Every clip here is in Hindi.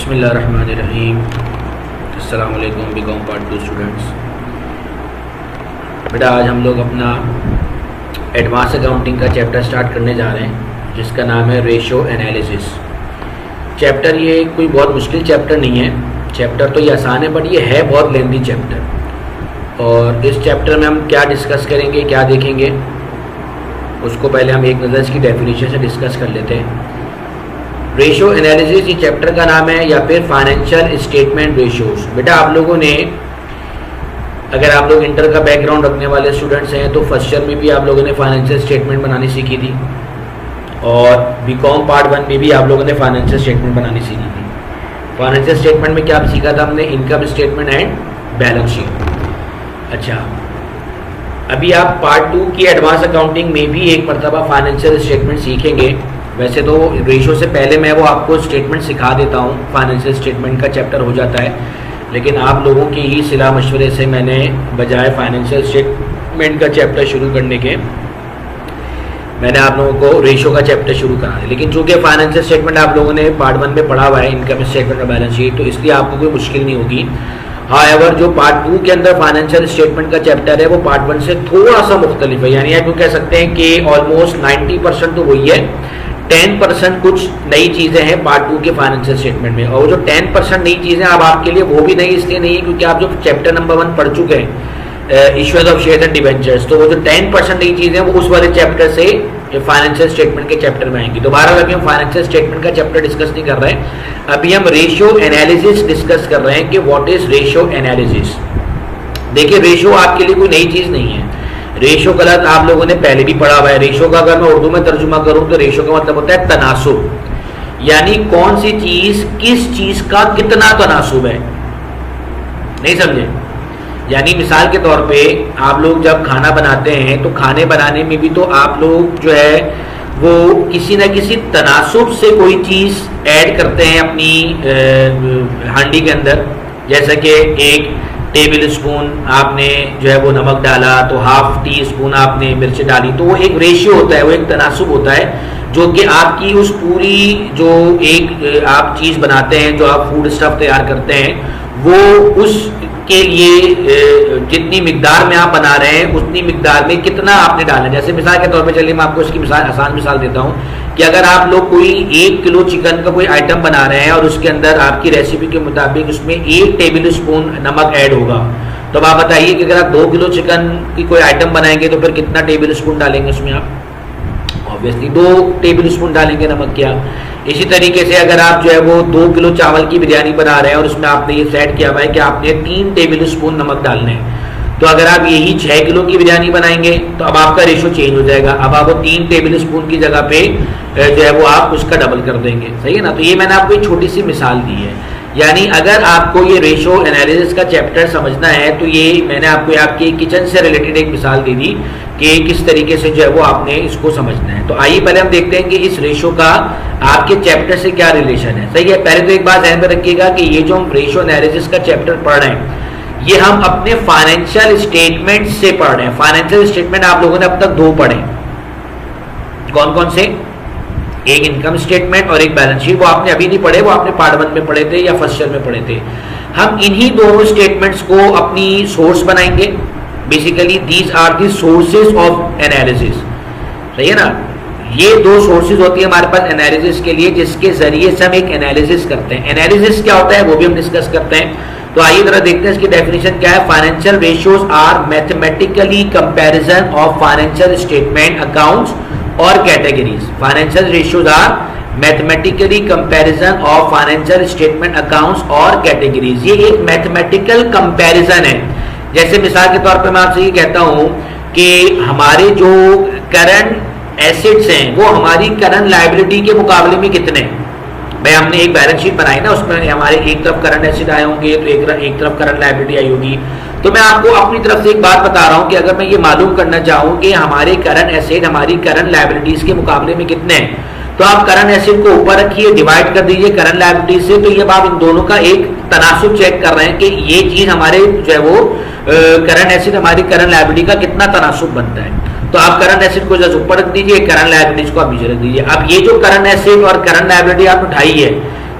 बिस्मिल्लाहिर्रहमानिर्रहीम। अस्सलाम वालेकुम बीकॉम पार्ट 2 स्टूडेंट्स। बेटा आज हम लोग अपना एडवांस अकाउंटिंग का चैप्टर स्टार्ट करने जा रहे हैं जिसका नाम है रेशो एनालिसिस। चैप्टर ये कोई बहुत मुश्किल चैप्टर नहीं है, चैप्टर तो ये आसान है बट ये है बहुत लेंथी चैप्टर। और इस चैप्टर में हम क्या डिस्कस करेंगे, क्या देखेंगे, उसको पहले हम एक नज़र इसकी डेफिनेशन से डिस्कस कर लेते हैं। रेशो एनालिसिस ये चैप्टर का नाम है, या फिर फाइनेंशियल स्टेटमेंट रेशोज। बेटा आप लोगों ने, अगर आप लोग इंटर का बैकग्राउंड रखने वाले स्टूडेंट्स हैं तो फर्स्ट ईयर में भी आप लोगों ने फाइनेंशियल स्टेटमेंट बनानी सीखी थी, और बीकॉम पार्ट 1 में भी आप लोगों ने फाइनेंशियल स्टेटमेंट बनानी सीखी थी। फाइनेंशियल स्टेटमेंट में क्या सीखा था हमने? Income statement and balance sheet. अच्छा, अभी आप पार्ट 2 की एडवांस अकाउंटिंग में भी एक मरतबा फाइनेंशियल स्टेटमेंट सीखेंगे। वैसे तो रेशो से पहले मैं वो आपको स्टेटमेंट सिखा देता हूँ, फाइनेंशियल स्टेटमेंट का चैप्टर हो जाता है, लेकिन आप लोगों की ही सलाह मशवरे से मैंने बजाय फाइनेंशियल स्टेटमेंट का चैप्टर शुरू करने के मैंने आप लोगों को रेशो का चैप्टर शुरू करा है। लेकिन चूंकि फाइनेंशियल स्टेटमेंट आप लोगों ने पार्ट 1 में पढ़ा हुआ है, इनकम स्टेटमेंट और बैलेंस शीट, तो इसलिए आपको कोई मुश्किल नहीं होगी। हाउएवर जो पार्ट 2 के अंदर फाइनेंशियल स्टेटमेंट का चैप्टर है वो पार्ट 1 से थोड़ा सा मुख्तलिफ है। यानी आप कह सकते हैं कि ऑलमोस्ट 90% तो वही है, 10% कुछ नई चीज़ें हैं पार्ट 2 के फाइनेंशियल स्टेटमेंट में। और जो 10% नई चीज़ें अब आपके लिए वो भी नई इसलिए नहीं है क्योंकि आप जो चैप्टर नंबर 1 पढ़ चुके हैं, issues of shares and debentures, तो वो जो 10% नई चीज़ें हैं वो उस वाले चैप्टर से फाइनेंशियल स्टेटमेंट के चैप्टर में आएंगी। तो बहरहाल अभी हम फाइनेंशियल स्टेटमेंट का चैप्टर डिस्कस नहीं कर रहे हैं, अभी हम रेशियो एनालिसिस डिस्कस कर रहे हैं कि व्हाट इज रेशियो एनालिसिस। देखिए रेशियो आपके लिए कोई नई चीज़ नहीं है। रेशो गलत आप लोगों ने पहले भी पढ़ा हुआ है। रेशो का अगर मैं उर्दू में तर्जुमा करूं तो रेशो का मतलब होता है तनासुब, यानी कौन सी चीज किस चीज का कितना तनासुब है। नहीं समझे? यानी मिसाल के तौर पे आप लोग जब खाना बनाते हैं तो खाने बनाने में भी तो आप लोग जो है वो किसी न किसी तनासुब से कोई चीज ऐड करते हैं अपनी हांडी के अंदर। जैसे कि 1 टेबल स्पून आपने जो है वो नमक डाला तो ½ टी स्पून आपने मिर्च डाली, तो वो एक रेशियो होता है, वो एक तनासुब होता है जो कि आपकी उस पूरी जो एक आप चीज़ बनाते हैं, जो आप फूड स्टफ तैयार करते हैं, वो उसके लिए जितनी मिकदार में आप बना रहे हैं उतनी मिकदार में कितना आपने डालना है। जैसे मिसाल के तौर पे चलिए मैं आपको इसकी मिसाल, आसान मिसाल देता हूँ कि अगर आप लोग कोई 1 किलो चिकन का कोई आइटम बना रहे हैं और उसके अंदर आपकी रेसिपी के मुताबिक उसमें 1 टेबल स्पून नमक ऐड होगा, तो अब आप बताइए कि अगर आप 2 किलो चिकन की कोई आइटम बनाएंगे तो फिर कितना टेबल स्पून डालेंगे उसमें आप? ऑब्वियसली 2 टेबल स्पून डालेंगे नमक क्या। इसी तरीके से अगर आप जो है वो 2 किलो चावल की बिरयानी बना रहे हैं और उसमें आपने ये सेट किया हुआ है कि आपने 3 टेबल स्पून नमक डालने हैं, तो अगर आप यही 6 किलो की बिरयानी बनाएंगे तो अब आपका रेशो चेंज हो जाएगा। अब आपको 3 टेबल स्पून की जगह पे जो है वो आप उसका डबल कर देंगे। सही है ना? तो ये मैंने आपको एक छोटी सी मिसाल दी है। यानी अगर आपको ये रेशो एनालिसिस का चैप्टर समझना है तो ये मैंने आपको आपके किचन से रिलेटेड एक मिसाल दे दी कि किस तरीके से जो है वो आपने इसको समझना है। तो आइए पहले हम देखते हैं कि इस रेशो का आपके चैप्टर से क्या रिलेशन है। सही है? पहले तो एक बात ध्यान में रखिएगा कि ये जो हम रेशो एनालिसिस का चैप्टर पढ़ रहे हैं ये हम अपने फाइनेंशियल स्टेटमेंट से पढ़ रहे हैं। फाइनेंशियल स्टेटमेंट आप लोगों ने अब तक 2 पढ़े, कौन कौन से? एक इनकम स्टेटमेंट और एक बैलेंस शीट। वो आपने अभी नहीं पढ़े, वो आपने पार्ट 1 में पढ़े थे या फर्स्ट ईयर में पढ़े थे। हम इन्हीं दोनों स्टेटमेंट्स को अपनी सोर्स बनाएंगे। Basically these are the sources of analysis. सही है ना? ये 2 सोर्सेज होती है हमारे पास एनालिसिस के लिए, जिसके जरिए से हम एक एनालिसिस करते हैं। एनालिसिस क्या होता है वो भी हम डिस्कस करते हैं। तो आइए जरा देखते हैं इसकी डेफिनेशन क्या है। Financial ratios are mathematically comparison of financial statement accounts और categories. Financial ratios are mathematically comparison of financial statement accounts और कैटेगरीज। ये एक मैथमेटिकल कंपैरिजन है। जैसे मिसाल के तौर पे मैं आपसे ये कहता हूं कि हमारे जो करंट एसेट्स हैं वो हमारी करंट लायबिलिटी के मुकाबले में कितने हैं। भाई हमने एक बैलेंस शीट बनाई ना, उसमें हमारे एक तरफ करंट एसेट आए होंगे तो एक तरफ करंट लायबिलिटी आई होगी। तो मैं आपको अपनी तरफ से एक बात बता रहा हूं कि अगर मैं ये मालूम करना चाहूं कि हमारे करंट एसेट हमारी करंट लायबिलिटीज के मुकाबले में कितने हैं, तो आप करंट एसेट को ऊपर रखिए, डिवाइड कर दीजिए करंट लायबिलिटी से। तो ये आप इन दोनों का एक तनासुब चेक कर रहे हैं कि ये चीज हमारे जो है वो करंट एसेट हमारी करंट लायबिलिटी का कितना तनासुब बनता है। तो आप करंट एसेट को जस्ट ऊपर रख दीजिए, करंट लायबिलिटीज को आप नीचे रख दीजिए। अब ये जो करंट एसेट और करंट लायबिलिटी आपने उठाई है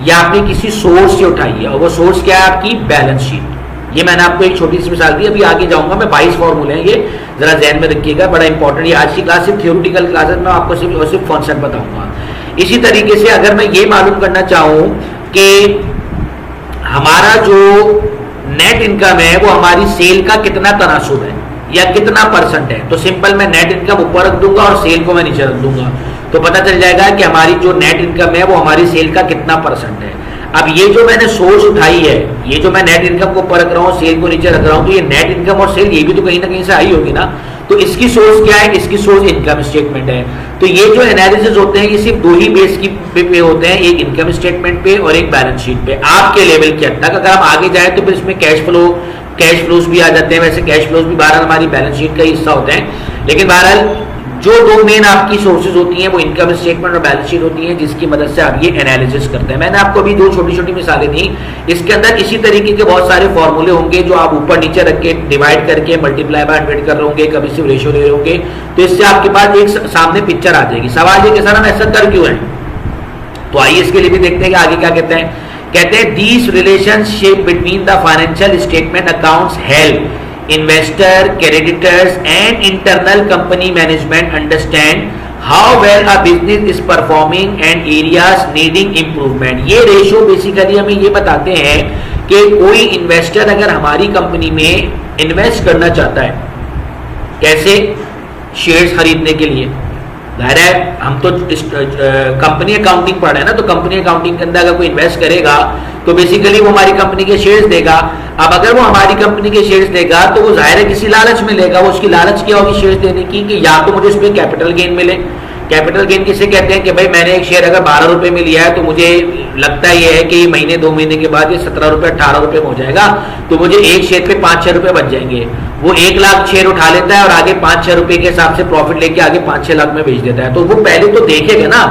या आपने किसी सोर्स से उठाई है, और वो सोर्स क्या है आपकी बैलेंस शीट। ये मैंने आपको एक छोटी सी मिसाल दी, अभी आगे जाऊंगा मैं। 22 फॉर्मूले हैं, ये जरा ध्यान में रखिएगा, बड़ा इंपॉर्टेंट। ये आज की क्लास सिर्फ थ्योरेटिकल क्लासेस में आपको सिर्फ और सिर्फ कॉन्सेप्ट बताऊंगा। इसी तरीके से अगर मैं ये मालूम करना चाहूं कि हमारा जो नेट इनकम है वो हमारी सेल का कितना तनासुब है या कितना परसेंट है, तो सिंपल मैं नेट इनकम ऊपर रख दूंगा और सेल को मैं नीचे रख दूंगा, तो पता चल जाएगा कि हमारी जो नेट इनकम है वो हमारी सेल का कितना परसेंट है। अब ये जो मैंने सोर्स उठाई है, ये जो मैं नेट इनकम को ऊपर रख रहा हूँ, सेल को नीचे रख रहा हूँ, तो ये नेट इनकम और सेल ये भी तो कहीं ना कहीं से आई होगी ना। तो इसकी सोर्स क्या है? इसकी सोर्स इनकम स्टेटमेंट है। तो ये जो एनालिसिस होते हैं ये सिर्फ दो ही बेस की पे होते हैं, एक इनकम स्टेटमेंट पे और एक बैलेंस शीट पे। आपके लेवल के हद तक अगर हम आगे जाए तो फिर इसमें कैश फ्लोज भी आ जाते हैं। वैसे कैश फ्लोज भी बहरहाल हमारी बैलेंस शीट का हिस्सा होते हैं, लेकिन बहरहाल जो दो मेन आपकी सोर्सेज होती हैं वो इनकम स्टेटमेंट और बैलेंस शीट होती हैं, जिसकी मदद से आप ये एनालिसिस करते हैं। मैंने आपको अभी दो छोटी छोटी मिसालें दी, इसके अंदर इसी तरीके के बहुत सारे फॉर्मूले होंगे जो आप ऊपर नीचे रख के डिवाइड करके मल्टीप्लाई बाय 100 कर रहे होंगे, कभी सिर्फ रेशियो ले रहे होंगे, तो इससे आपके पास एक सामने पिक्चर आ जाएगी। सवाल ये कि सर हम ऐसा कर क्यों है, तो आइए इसके लिए भी देखते हैं कि आगे क्या कहते हैं। कहते हैं these relationship between the financial statement accounts help investor, creditors and internal company management understand how well a business is performing and areas needing improvement। ये रेशियो बेसिकली हमें ये बताते हैं कि कोई इन्वेस्टर अगर हमारी कंपनी में इन्वेस्ट करना चाहता है, कैसे? शेयर्स खरीदने के लिए। जाहिर है हम तो कंपनी अकाउंटिंग पढ़ रहे हैं ना, तो कंपनी अकाउंटिंग के अंदर अगर कोई इन्वेस्ट करेगा तो बेसिकली वो हमारी कंपनी के शेयर्स देगा। अब अगर वो हमारी कंपनी के शेयर्स देगा तो वो जाहिर है किसी लालच में लेगा। वो उसकी लालच क्या होगी शेयर्स देने की, कि या तो मुझे उसमें कैपिटल गेन मिले। कैपिटल गेन किसे कहते हैं कि भाई मैंने एक शेयर अगर 12 रुपए में लिया है तो मुझे लगता ये है कि महीने 2 महीने के बाद ये 17 रुपए 18 रुपए में हो जाएगा, तो मुझे एक शेयर पे 5-6 रुपए बच जाएंगे। वो 1 लाख शेयर उठा लेता है और आगे 5-6 रुपए के हिसाब से प्रॉफिट लेके आगे 5-6 लाख में बेच देता है। तो वो पहले तो देखेगा ना,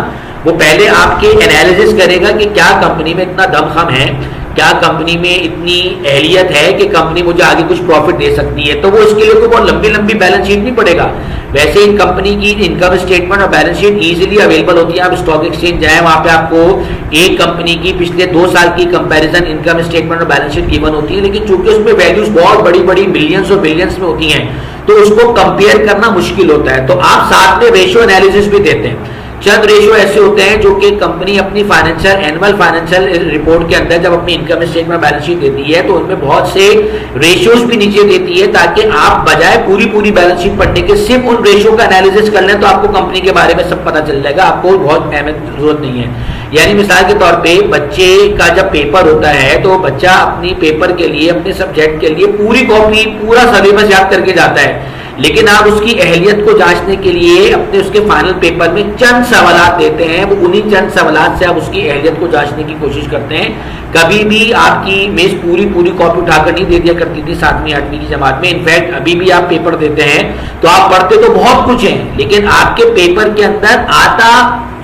वो पहले आपके एनालिसिस करेगा कि क्या कंपनी में इतना दमखम है, क्या कंपनी में इतनी एहलियत है कि कंपनी मुझे आगे कुछ प्रॉफिट दे सकती है। तो वो इसके लिए कोई बहुत लंबी लंबी बैलेंस शीट नहीं पड़ेगा। वैसे इन कंपनी की इनकम स्टेटमेंट और बैलेंस शीट इजीली अवेलेबल होती है। आप स्टॉक एक्सचेंज जाए, वहां पे आपको एक कंपनी की पिछले 2 साल की कंपैरिजन इनकम स्टेटमेंट और बैलेंस शीट गिवन होती है, लेकिन चूंकि उसमें वैल्यूज बहुत बड़ी बड़ी मिलियंस और बिलियंस में होती हैं तो उसको कंपेयर करना मुश्किल होता है। तो आप साथ में रेशियो एनालिसिस भी देते हैं। चंद रेशियो ऐसे होते हैं जो कि कंपनी अपनी फाइनेंशियल एनुअल फाइनेंशियल रिपोर्ट के अंदर जब अपनी इनकम स्टेटमेंट बैलेंस शीट देती है तो उनमें बहुत से रेशियोज भी नीचे देती है, ताकि आप बजाय पूरी बैलेंस शीट पढ़ने के सिर्फ उन रेशियो का एनालिसिस कर लें तो आपको कंपनी के बारे में सब पता चल जाएगा, आपको बहुत मेहनत जरूरत नहीं है। यानी मिसाल के तौर पे बच्चे का जब पेपर होता है तो बच्चा अपनी पेपर के लिए, अपने सब्जेक्ट के लिए पूरी कॉपी, पूरा सिलेबस याद करके जाता है, लेकिन आप उसकी अहलियत को जांचने के लिए अपने उसके फाइनल पेपर में चंद सवालात देते हैं। वो उन्हीं चंद सवालात से आप उसकी अहलियत को जांचने की कोशिश करते हैं। कभी भी आपकी मेज पूरी कॉपी उठाकर नहीं दे दिया करती थी 7वीं 8वीं की जमात में। इनफैक्ट अभी भी आप पेपर देते हैं तो आप पढ़ते तो बहुत कुछ है, लेकिन आपके पेपर के अंदर आता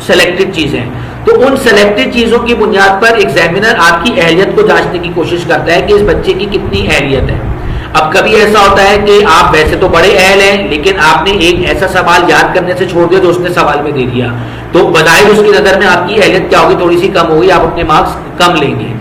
सेलेक्टेड चीजें, तो उन सेलेक्टेड चीजों की बुनियाद पर एग्जामिनर आपकी अहलियत को जांचने की कोशिश करता है कि इस बच्चे की कितनी अहलियत है। अब कभी ऐसा होता है कि आप वैसे तो बड़े अहल हैं, लेकिन आपने एक ऐसा सवाल याद करने से छोड़ दिया जो उसने सवाल में दे दिया, तो बजाय उसकी नजर में आपकी अहलियत क्या होगी, थोड़ी सी कम होगी, आप अपने मार्क्स कम लेंगे।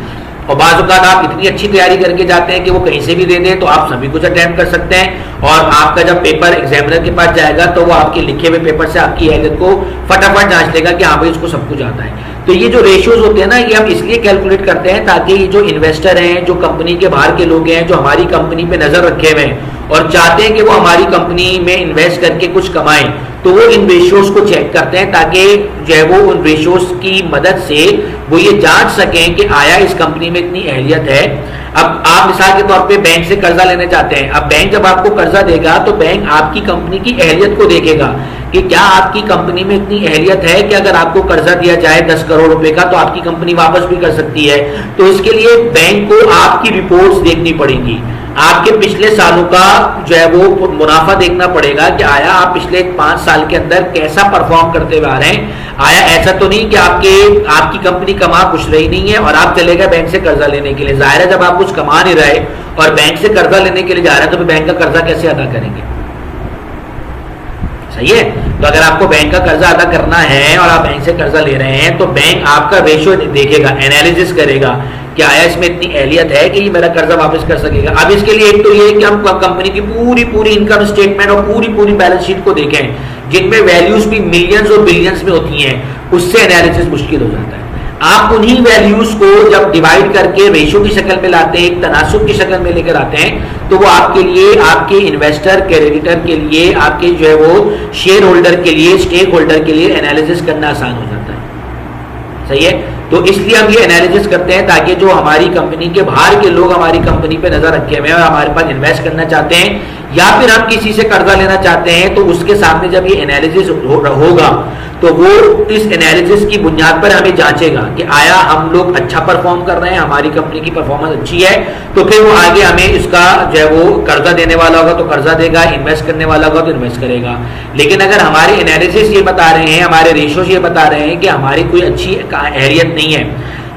और बाज़ औक़ात आप इतनी अच्छी तैयारी करके जाते हैं कि वो कहीं से भी दे दें तो आप सभी कुछ अटेम्प्ट कर सकते हैं, और आपका जब पेपर एग्जामिनर के पास जाएगा तो वो आपके लिखे हुए पेपर से आपकी अहलियत को फटाफट जांच लेगा कि हाँ भाई इसको सब कुछ आता है। तो ये जो रेशियोज होते हैं ना, ये हम इसलिए कैलकुलेट करते हैं ताकि ये जो इन्वेस्टर हैं, जो कंपनी के बाहर के लोग हैं, जो हमारी कंपनी पे नजर रखे हुए हैं और चाहते हैं कि वो हमारी कंपनी में इन्वेस्ट करके कुछ कमाएं, तो वो इन रेशियोज को चेक करते हैं ताकि जो है वो उन रेशियोज की मदद से वो ये जांच सकें कि आया इस कंपनी में इतनी अहलियत है। अब आप मिसाल के तौर पे बैंक से कर्जा लेने चाहते हैं, अब बैंक जब आपको कर्जा देगा तो बैंक आपकी कंपनी की अहलियत को देखेगा कि क्या आपकी कंपनी में इतनी अहलियत है कि अगर आपको कर्जा दिया जाए 10 करोड़ रुपए का तो आपकी कंपनी वापस भी कर सकती है। तो इसके लिए बैंक को आपकी रिपोर्ट्स देखनी पड़ेंगी, आपके पिछले सालों का जो है वो मुनाफा देखना पड़ेगा कि आया आप पिछले 5 साल के अंदर कैसा परफॉर्म करते हुए आ रहे हैं। आया ऐसा तो नहीं कि आपकी कंपनी कमा कुछ रही नहीं है और आप चले गए बैंक से कर्जा लेने के लिए। जाहिर है जब आप कुछ कमा नहीं रहे और बैंक से कर्जा लेने के लिए जा रहे हैं तो बैंक का कर्जा कैसे अदा करेंगे, सही है। तो अगर आपको बैंक का कर्जा अदा करना है और आप बैंक से कर्जा ले रहे हैं तो बैंक आपका रेशियो देखेगा, एनालिसिस करेगा कि आया इसमें इतनी एहलियत है कि ये मेरा कर्जा वापस कर सकेगा। अब इसके लिए एक तो ये कि हम कंपनी की पूरी इनकम स्टेटमेंट और पूरी बैलेंस शीट को देखें, जिनमें वैल्यूज भी मिलियंस और बिलियंस में होती हैं, उससे एनालिसिस मुश्किल हो जाता है। आप उन्हीं वैल्यूज को जब डिवाइड करके रेशियो की शक्ल में लाते हैं, एक तनासुब की शक्ल में लेकर आते हैं, तो वो आपके लिए, आपके इन्वेस्टर, क्रेडिटर के लिए, आपके जो है वो शेयर होल्डर के लिए, स्टेक होल्डर के लिए एनालिसिस करना आसान हो जाता है। सही है? तो इसलिए हम ये एनालिसिस करते हैं ताकि जो हमारी कंपनी के बाहर के लोग हमारी कंपनी पे नजर रखे हुए हैं और हमारे पास इन्वेस्ट करना चाहते हैं या फिर हम किसी से कर्जा लेना चाहते हैं, तो उसके सामने जब ये एनालिसिस होगा तो वो इस एनालिसिस की बुनियाद पर हमें जांचेगा कि आया हम लोग अच्छा परफॉर्म कर रहे हैं, हमारी कंपनी की परफॉर्मेंस अच्छी है, तो फिर वो आगे हमें इसका जो है वो कर्जा देने वाला होगा तो कर्जा देगा, इन्वेस्ट करने वाला होगा तो इन्वेस्ट करेगा। लेकिन अगर हमारे एनालिसिस ये बता रहे हैं, हमारे रेशियोज ये बता रहे हैं कि हमारी कोई अच्छी अहलियत नहीं है,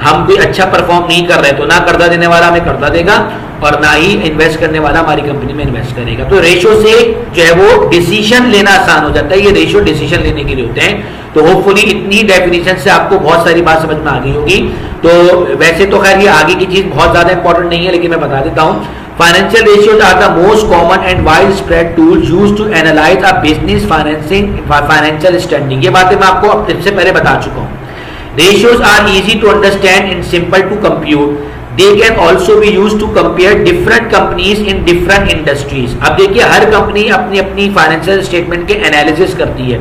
हम कोई अच्छा परफॉर्म नहीं कर रहे, तो ना कर्जा देने वाला हमें कर्जा देगा और ना ही इन्वेस्ट करने वाला हमारी कंपनी में इन्वेस्ट करेगा। तो रेशियो से जो है वो डिसीजन लेना आसान हो जाता है। ये रेशियो डिसीजन लेने के लिए होते हैं। तो होपफुली इतनी डेफिनेशन से आपको बहुत सारी बात समझ में आ गई होगी। तो वैसे तो खैर ये आगे की चीज बहुत ज्यादा इंपॉर्टेंट नहीं है, लेकिन मैं बता देता हूँ। Financial ratios are the most common and widespread tool used to analyse a business financial standing. ये बातें मैं आपको अब इससे पहले बता चुका हूँ। Ratios are easy to understand and simple to compute. They can also be used to compare different companies in different industries. अब देखिए हर कंपनी अपनी अपनी फाइनेंशियल स्टेटमेंट के एनालिसिस करती है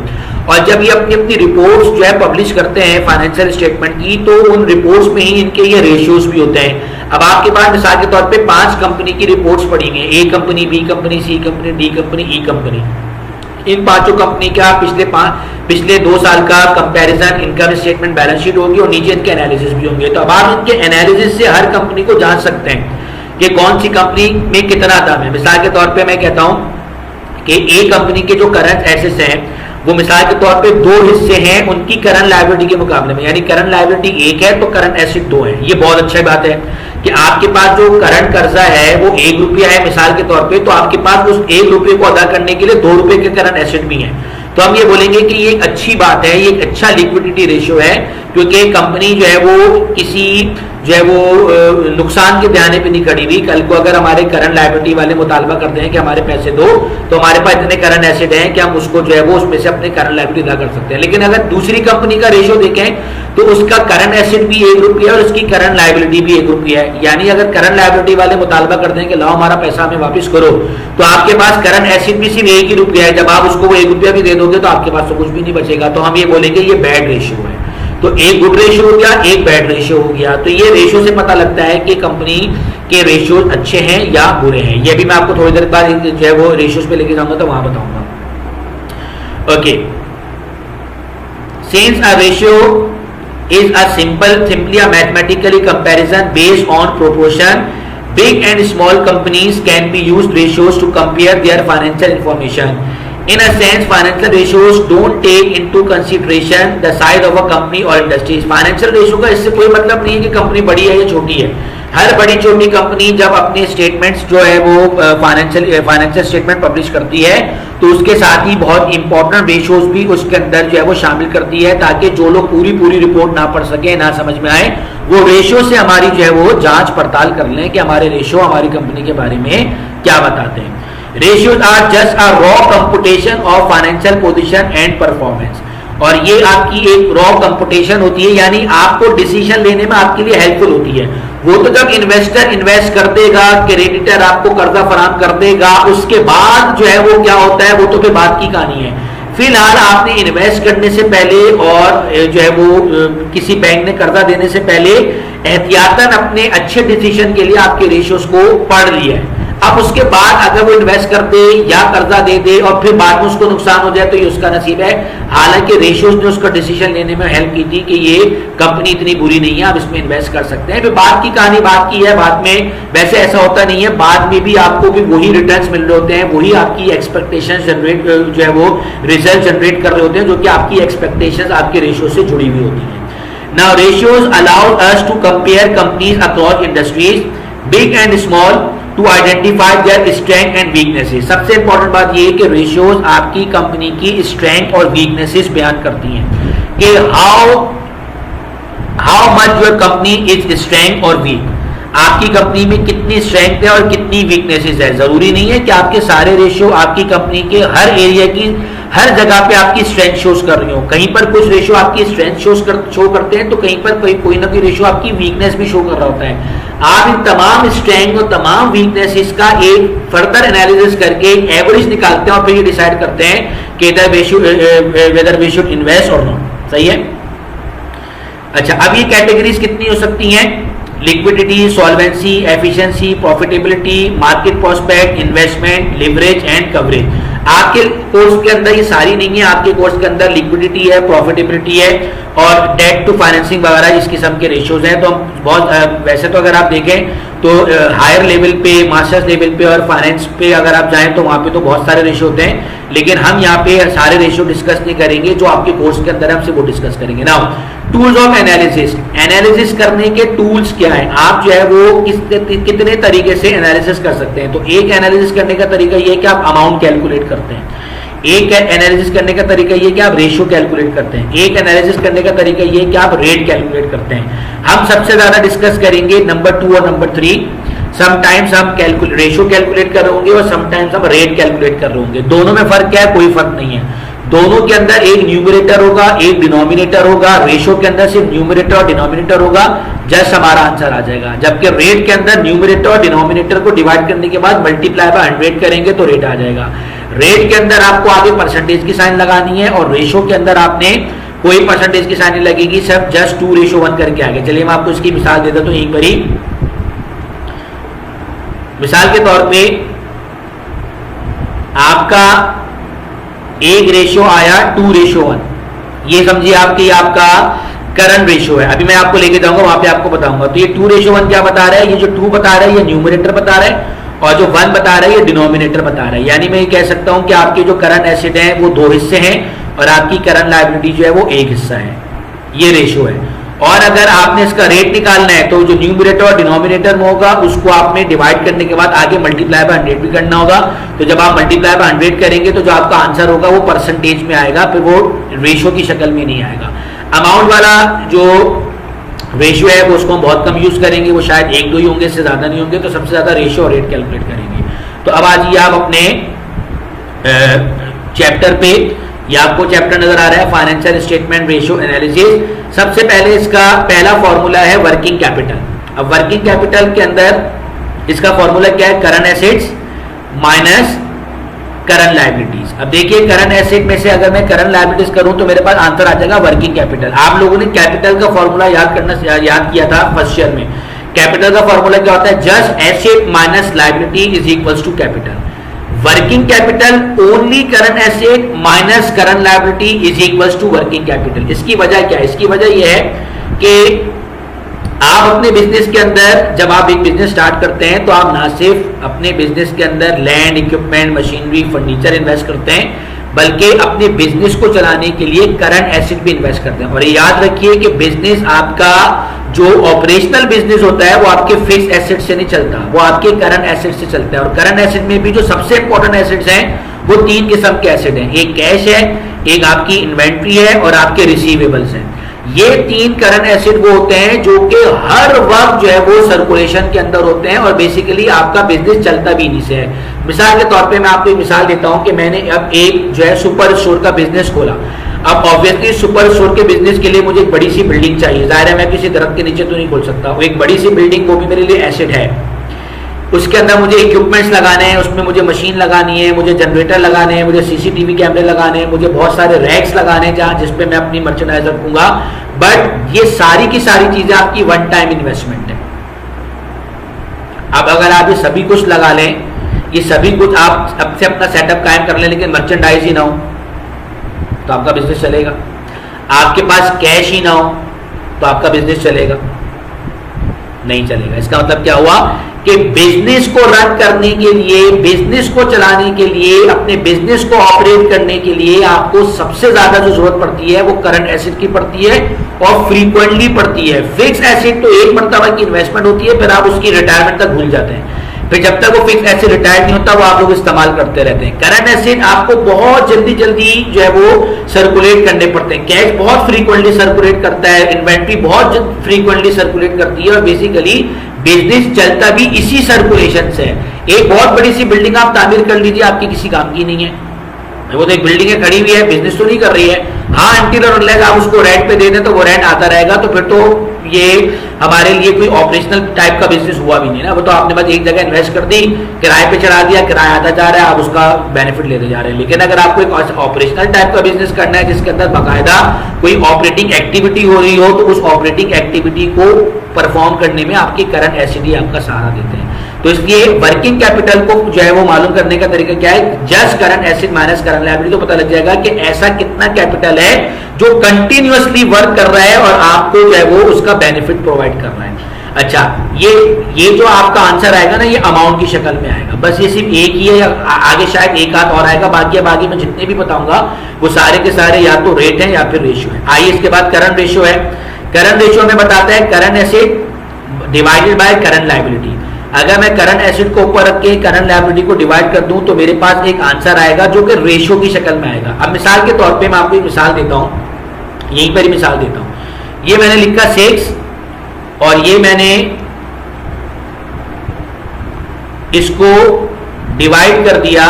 और जब ये अपनी अपनी रिपोर्ट्स जो है पब्लिश करते हैं फाइनेंशियल स्टेटमेंट की, तो उन रिपोर्ट्स में ही इनके ये रेशियोज भी होते हैं। अब आपके पास मिसाल के तौर पे 5 कंपनी की रिपोर्ट्स पड़ी हुई हैं, ए कंपनी, बी कंपनी, सी कंपनी, डी कंपनी, ई कंपनी। इन पांचों कंपनी का पिछले 2 साल का comparison, income statement, balance sheet होगी और नीचे इनके एनालिसिस भी होंगे। तो अब आप इनके एनालिसिस से हर कंपनी को जान सकते हैं कि कौन सी कंपनी में कितना दम है। मिसाल के तौर पे मैं कहता हूं कि ए कंपनी के जो करंट एसेट्स हैं वो मिसाल के तौर पे 2 हिस्से हैं उनकी करंट लायबिलिटी के मुकाबले में, यानी करंट लायबिलिटी 1 है तो करंट एसेट 2 है। ये बहुत अच्छी बात है कि आपके पास जो करंट कर्जा है वो 1 रुपया है मिसाल के तौर पे, तो आपके पास उस 1 रुपये को अदा करने के लिए 2 रुपए के करंट एसेट भी हैं। तो हम ये बोलेंगे कि ये एक अच्छी बात है, ये एक अच्छा लिक्विडिटी रेशियो है, क्योंकि कंपनी जो है वो किसी जो है वो नुकसान के बयाने पे नहीं खड़ी हुई। कल को अगर हमारे करंट लायबिलिटी वाले मुतालबा करते हैं कि हमारे पैसे दो, तो हमारे पास इतने करंट एसेट हैं कि हम उसको जो है वो उसमें से अपने करंट लायबिलिटी अदा कर सकते हैं। लेकिन अगर दूसरी कंपनी का रेशियो देखें तो उसका करंट एसेट भी 1 रुपया और उसकी करंट लायबिलिटी भी 1 रुपया है। यानी अगर करंट लायबिलिटी वाले मुतालबा करते हैं कि लाओ हमारा पैसा हमें वापस करो, तो आपके पास करंट एसेट भी सिर्फ 1 ही रुपया है। जब आप उसको वो 1 रुपया भी दे दोगे तो आपके पास तो कुछ भी नहीं बचेगा। तो हम ये बोलेंगे ये बैड रेशियो है। तो एक गुड रेशियो हो गया, एक बैड रेशियो हो गया। तो ये रेशियो से पता लगता है कि कंपनी के रेशियो अच्छे हैं या बुरे हैं। ये भी मैं आपको थोड़ी देर बाद जो है वो रेशियोज पे लेके जाऊंगा तो वहां बताऊंगा। Okay, since a ratio is simply a mathematically comparison based on proportion, big and small companies can be used ratios to compare their financial information. In a sense, financial ratios don't take into consideration the size of a company or industry. Financial ratio का इससे कोई मतलब नहीं है कि कंपनी बड़ी है या छोटी है। हर बड़ी छोटी कंपनी जब अपने स्टेटमेंट्स जो है वो फाइनेंशियल स्टेटमेंट पब्लिश करती है तो उसके साथ ही बहुत इंपॉर्टेंट रेशियोज भी उसके अंदर जो है वो शामिल करती है, ताकि जो लोग पूरी रिपोर्ट ना पढ़ सके, ना समझ में आए, वो रेशियो से हमारी जो है वो जांच पड़ताल कर लें कि हमारे रेशियो हमारी कंपनी के बारे में क्या बताते हैं। Ratios are just a raw computation of financial position and performance. और ये आपकी एक रॉ कंप्यूटेशन होती है, यानी आपको डिसीजन लेने में आपके लिए हेल्पफुल होती है। वो तो जब इन्वेस्टर इन्वेस्ट कर देगा, क्रेडिटर आपको कर्जा फराहम कर देगा, उसके बाद जो है वो क्या होता है वो तो फिर बात की कहानी है। फिलहाल आपने इन्वेस्ट करने से पहले और जो है वो किसी बैंक ने कर्जा देने से पहले एहतियातन अपने अच्छे डिसीजन के लिए आपके रेशियोज को पढ़ लिया है। अब उसके बाद अगर वो इन्वेस्ट कर दे या कर्जा दे दे और फिर बाद में उसको नुकसान हो जाए तो ये उसका नसीब है। हालांकि रेशियोज ने उसका डिसीजन लेने में हेल्प की थी कि ये कंपनी इतनी बुरी नहीं है, आप इसमें इन्वेस्ट कर सकते हैं। फिर बाद की कहानी बात की है, बाद में वैसे ऐसा होता नहीं है, बाद में भी आपको भी वही रिटर्न्स मिल रहे होते हैं, वही आपकी एक्सपेक्टेशन जनरेट जो है वो रिजल्ट जनरेट कर रहे होते हैं, जो कि आपकी एक्सपेक्टेशन आपके रेशियो से जुड़ी हुई होती है। Now ratios allow us to compare companies across industries, big and small, to identify their strength and weaknesses. सबसे इंपॉर्टेंट बात ये है कि रेशियोज आपकी कंपनी की स्ट्रेंथ और वीकनेसेस बयान करती हैं कि how much your company is strength और वीक। आपकी कंपनी में कितनी स्ट्रेंथ है और कितनी वीकनेसेस है। जरूरी नहीं है कि आपके सारे रेशियो आपकी कंपनी के हर एरिया की हर जगह पे आपकी स्ट्रेंथ शोज कर रही हो। कहीं पर कुछ रेशियो आपकी स्ट्रेंथ शो करते हैं तो कहीं पर कोई ना कोई रेशियो आपकी वीकनेस भी शो कर रहा होता है। आप इन तमाम स्ट्रेंथ और तमाम वीकनेसेस का एक फर्दर एनालिसिस करके एक एवरेज निकालते हैं और फिर ये डिसाइड करते हैं कि वेदर वी शुड इन्वेस्ट और नॉट। सही है। अच्छा, अब ये कैटेगरीज कितनी हो सकती हैं? Liquidity, solvency, efficiency, profitability, market prospect, investment, leverage and coverage. आपके कोर्स के अंदर ये सारी नहीं है। आपके कोर्स के अंदर लिक्विडिटी है, प्रॉफिटेबिलिटी है और डेट टू फाइनेंसिंग वगैरह इस किस्म के रेशियोज हैं। तो बहुत वैसे तो अगर आप देखें तो हायर लेवल पे, मास्टर्स लेवल पे और फाइनेंस पे अगर आप जाएं तो वहां पे तो बहुत सारे रेशियो होते हैं, लेकिन हम यहाँ पे सारे रेशियो डिस्कस नहीं करेंगे। जो आपके कोर्स के अंदर हम सिर्फ वो डिस्कस करेंगे। Now tools of analysis. Analysis करने के टूल्स क्या है? आप जो है वो कितने तरीके से एनालिसिस कर सकते हैं। तो एक एनालिसिस करने का तरीका ये है कि आप अमाउंट कैलकुलेट करते हैं। एक एनालिसिस करने का तरीका ये कि आप रेशियो कैलकुलेट करते हैं। एक एनालिसिस करने का तरीका ये कि आप रेट कैलकुलेट करते हैं। हम सबसे ज्यादा डिस्कस करेंगे नंबर 2 और नंबर 3। समटाइम्स हम रेशियो कैलकुलेट कर रहे होंगे और समटाइम्स हम रेट कैलकुलेट कर रहे होंगे। दोनों में फर्क क्या है? कोई फर्क नहीं है। दोनों के अंदर एक न्यूमरेटर होगा, एक डिनोमिनेटर होगा। रेशियो के अंदर सिर्फ न्यूमरेटर और डिनोमिनेटर होगा, जस्ट हमारा आंसर आ जाएगा। जबकि रेट के अंदर न्यूमरेटर और डिनोमिनेटर को डिवाइड करने के बाद मल्टीप्लाई बाय 100 करेंगे तो रेट आ जाएगा। रेट के अंदर आपको आगे परसेंटेज की साइन लगानी है और रेशियो के अंदर आपने कोई परसेंटेज की साइन नहीं लगेगी, सब जस्ट 2:1 करके आगे। चलिए मैं आपको इसकी मिसाल देता हूं। एक बारी मिसाल के तौर पे आपका एक रेशियो आया 2:1। ये समझिए आपकी आपका करंट रेशियो है। अभी मैं आपको लेके जाऊंगा, वहां पे आपको बताऊंगा। तो ये 2:1 क्या बता रहा है? ये जो 2 बता रहा है ये न्यूमरेटर बता रहा है और जो 1 बता रहा है ये डिनोमिनेटर बता रहा है। यानी मैं ये कह सकता हूं कि आपके जो करंट एसेट है वो 2 हिस्से हैं और आपकी करंट लायबिलिटी जो है वो 1 हिस्सा है। ये रेशियो है। और अगर आपने इसका रेट निकालना है तो जो न्यूमरेटर और डिनोमिनेटर में होगा उसको आपने डिवाइड करने के बाद आगे मल्टीप्लाई बाय 100 भी करना होगा। तो जब आप मल्टीप्लाई बाय 100 करेंगे तो जो आपका आंसर होगा वो परसेंटेज में आएगा, फिर वो रेशियो की शक्ल में नहीं आएगा। अमाउंट वाला जो रेशियो है वो उसको हम बहुत कम यूज करेंगे, वो शायद 1-2 ही होंगे, इससे ज्यादा नहीं होंगे। तो सबसे ज्यादा रेशियो और रेट कैलकुलेट करेंगे। तो अब आज ये आप अपने चैप्टर पे, या आपको चैप्टर नजर आ रहा है फाइनेंशियल स्टेटमेंट रेशियो एनालिसिस। सबसे पहले इसका पहला फॉर्मूला है वर्किंग कैपिटल। अब वर्किंग कैपिटल के अंदर इसका फॉर्मूला क्या है? Current assets minus current liabilities. अब देखिए करंट एसेट में से अगर मैं करंट लायबिलिटीज करूं तो मेरे पास आंसर आ जाएगा वर्किंग कैपिटल। आप लोगों ने कैपिटल का फॉर्मूला याद किया था फर्स्ट ईयर में। कैपिटल का फॉर्मूला क्या होता है? Just asset minus liability is equals to capital. Working capital only current asset minus current liability is equals to working capital. इसकी वजह क्या है? इसकी वजह यह है कि आप अपने बिजनेस के अंदर जब आप एक बिजनेस स्टार्ट करते हैं तो आप ना सिर्फ अपने बिजनेस के अंदर land, equipment, machinery, furniture invest करते हैं, बल्कि अपने बिजनेस को चलाने के लिए करंट एसेट भी इन्वेस्ट करते हैं। और ये याद रखिए कि बिजनेस आपका जो ऑपरेशनल बिजनेस होता है वो आपके फिक्स एसेट से नहीं चलता, वो आपके करंट एसेट से चलता है। और करंट एसेट में भी जो सबसे इंपॉर्टेंट एसेट्स हैं वो 3 किस्म के एसेट हैं। एक कैश है, एक आपकी इन्वेंट्री है और आपके रिसीवेबल्स हैं। ये 3 करंट एसेट वो होते हैं जो कि हर वक्त जो है वो सर्कुलेशन के अंदर होते हैं और बेसिकली आपका बिजनेस चलता भी इन्हीं से है। मिसाल के तौर पे मैं आपको एक मिसाल देता हूं कि मैंने अब एक जो है सुपर स्टोर का बिजनेस खोला। अब ऑब्वियसली सुपर स्टोर के बिजनेस के लिए मुझे एक बड़ी सी बिल्डिंग चाहिए। जाहिर है मैं किसी दरख्त के नीचे तो नहीं खोल सकता। वो एक बड़ी सी बिल्डिंग, वो भी मेरे लिए एसेट है। उसके अंदर मुझे इक्विपमेंट्स लगाने हैं, उसमें मुझे मशीन लगानी है, मुझे जनरेटर लगाने हैं, मुझे सीसीटीवी कैमरे लगाने हैं, मुझे बहुत सारे रैक्स लगाने हैं जहां जिसपे मैं अपनी मर्चेंडाइज रखूंगा। बट ये सारी की सारी चीजें आपकी वन टाइम इन्वेस्टमेंट है। अब अगर आप ये सभी कुछ लगा लें, ये सभी कुछ आप अब से अपना सेटअप कायम कर लें, लेकिन मर्चेंडाइज ही ना हो तो आपका बिजनेस चलेगा। आपके पास कैश ही ना हो तो आपका बिजनेस चलेगा नहीं चलेगा। इसका मतलब क्या हुआ कि बिजनेस को रन करने के लिए, बिजनेस को चलाने के लिए, अपने बिजनेस को ऑपरेट करने के लिए आपको सबसे ज्यादा जो जरूरत पड़ती है वो करंट एसेट की पड़ती है और फ्रीक्वेंटली पड़ती है। फिक्स एसेट तो एक मरतबा की इन्वेस्टमेंट होती है, फिर आप उसकी रिटायरमेंट तक भूल जाते हैं। फिर जब तक वो फिक्स एसेट रिटायर्ड नहीं होता वो आप लोग इस्तेमाल करते रहते हैं। करंट एसेट आपको बहुत जल्दी जल्दी जो है वो सर्कुलेट करने पड़ते हैं। कैश बहुत फ्रीक्वेंटली सर्कुलेट करता है, इन्वेंट्री बहुत फ्रीक्वेंटली सर्कुलेट करती है, और बेसिकली बिजनेस चलता भी इसी सर्कुलेशन से है। एक बहुत बड़ी सी बिल्डिंग आप तामीर कर लीजिए, आपकी किसी काम की नहीं है, वो तो एक बिल्डिंग है खड़ी हुई है, बिजनेस तो नहीं कर रही है। हाँ, इंटीरियर और लेग आप उसको रेंट पे दे दें तो वो रेंट आता रहेगा, तो फिर तो ये हमारे लिए कोई ऑपरेशनल टाइप का बिजनेस हुआ भी नहीं ना। वो तो आपने बस एक जगह इन्वेस्ट कर दी, किराए पे चढ़ा दिया, किराया आता जा रहा है, आप उसका बेनिफिट लेते जा रहे हैं। लेकिन अगर आपको एक ऑपरेशनल टाइप का बिजनेस करना है जिसके अंदर बाकायदा कोई ऑपरेटिंग एक्टिविटी हो रही हो, तो उस ऑपरेटिंग एक्टिविटी को परफॉर्म करने में आपकी करंट एसेट ही आपका सहारा देते हैं। तो इसलिए वर्किंग कैपिटल को जो है वो मालूम करने का तरीका क्या है, just current asset minus current liability, तो पता लग जाएगा कि ऐसा कितना कैपिटल है जो कंटिन्यूअसली वर्क कर रहा है और आपको जो है वो उसका बेनिफिट प्रोवाइड कर रहा है। अच्छा, ये जो आपका आंसर आएगा ना, ये अमाउंट की शक्ल में आएगा। बस ये सिर्फ एक ही है, या आगे शायद एक आध और आएगा, बाकी मैं जितने भी बताऊंगा वो सारे के सारे या तो रेट है या फिर रेशियो है। आइए इसके बाद करंट रेशियो है। करंट रेशियो में बताता है current asset divided by current liability. अगर मैं करंट एसेट को ऊपर रख के करंट लायबिलिटी को डिवाइड कर दूं तो मेरे पास एक आंसर आएगा जो कि रेशियो की शक्ल में आएगा। अब मिसाल के तौर पे मैं आपको एक मिसाल देता हूं, यहीं पर ही मिसाल देता हूं। ये मैंने लिखा 6 और ये मैंने इसको डिवाइड कर दिया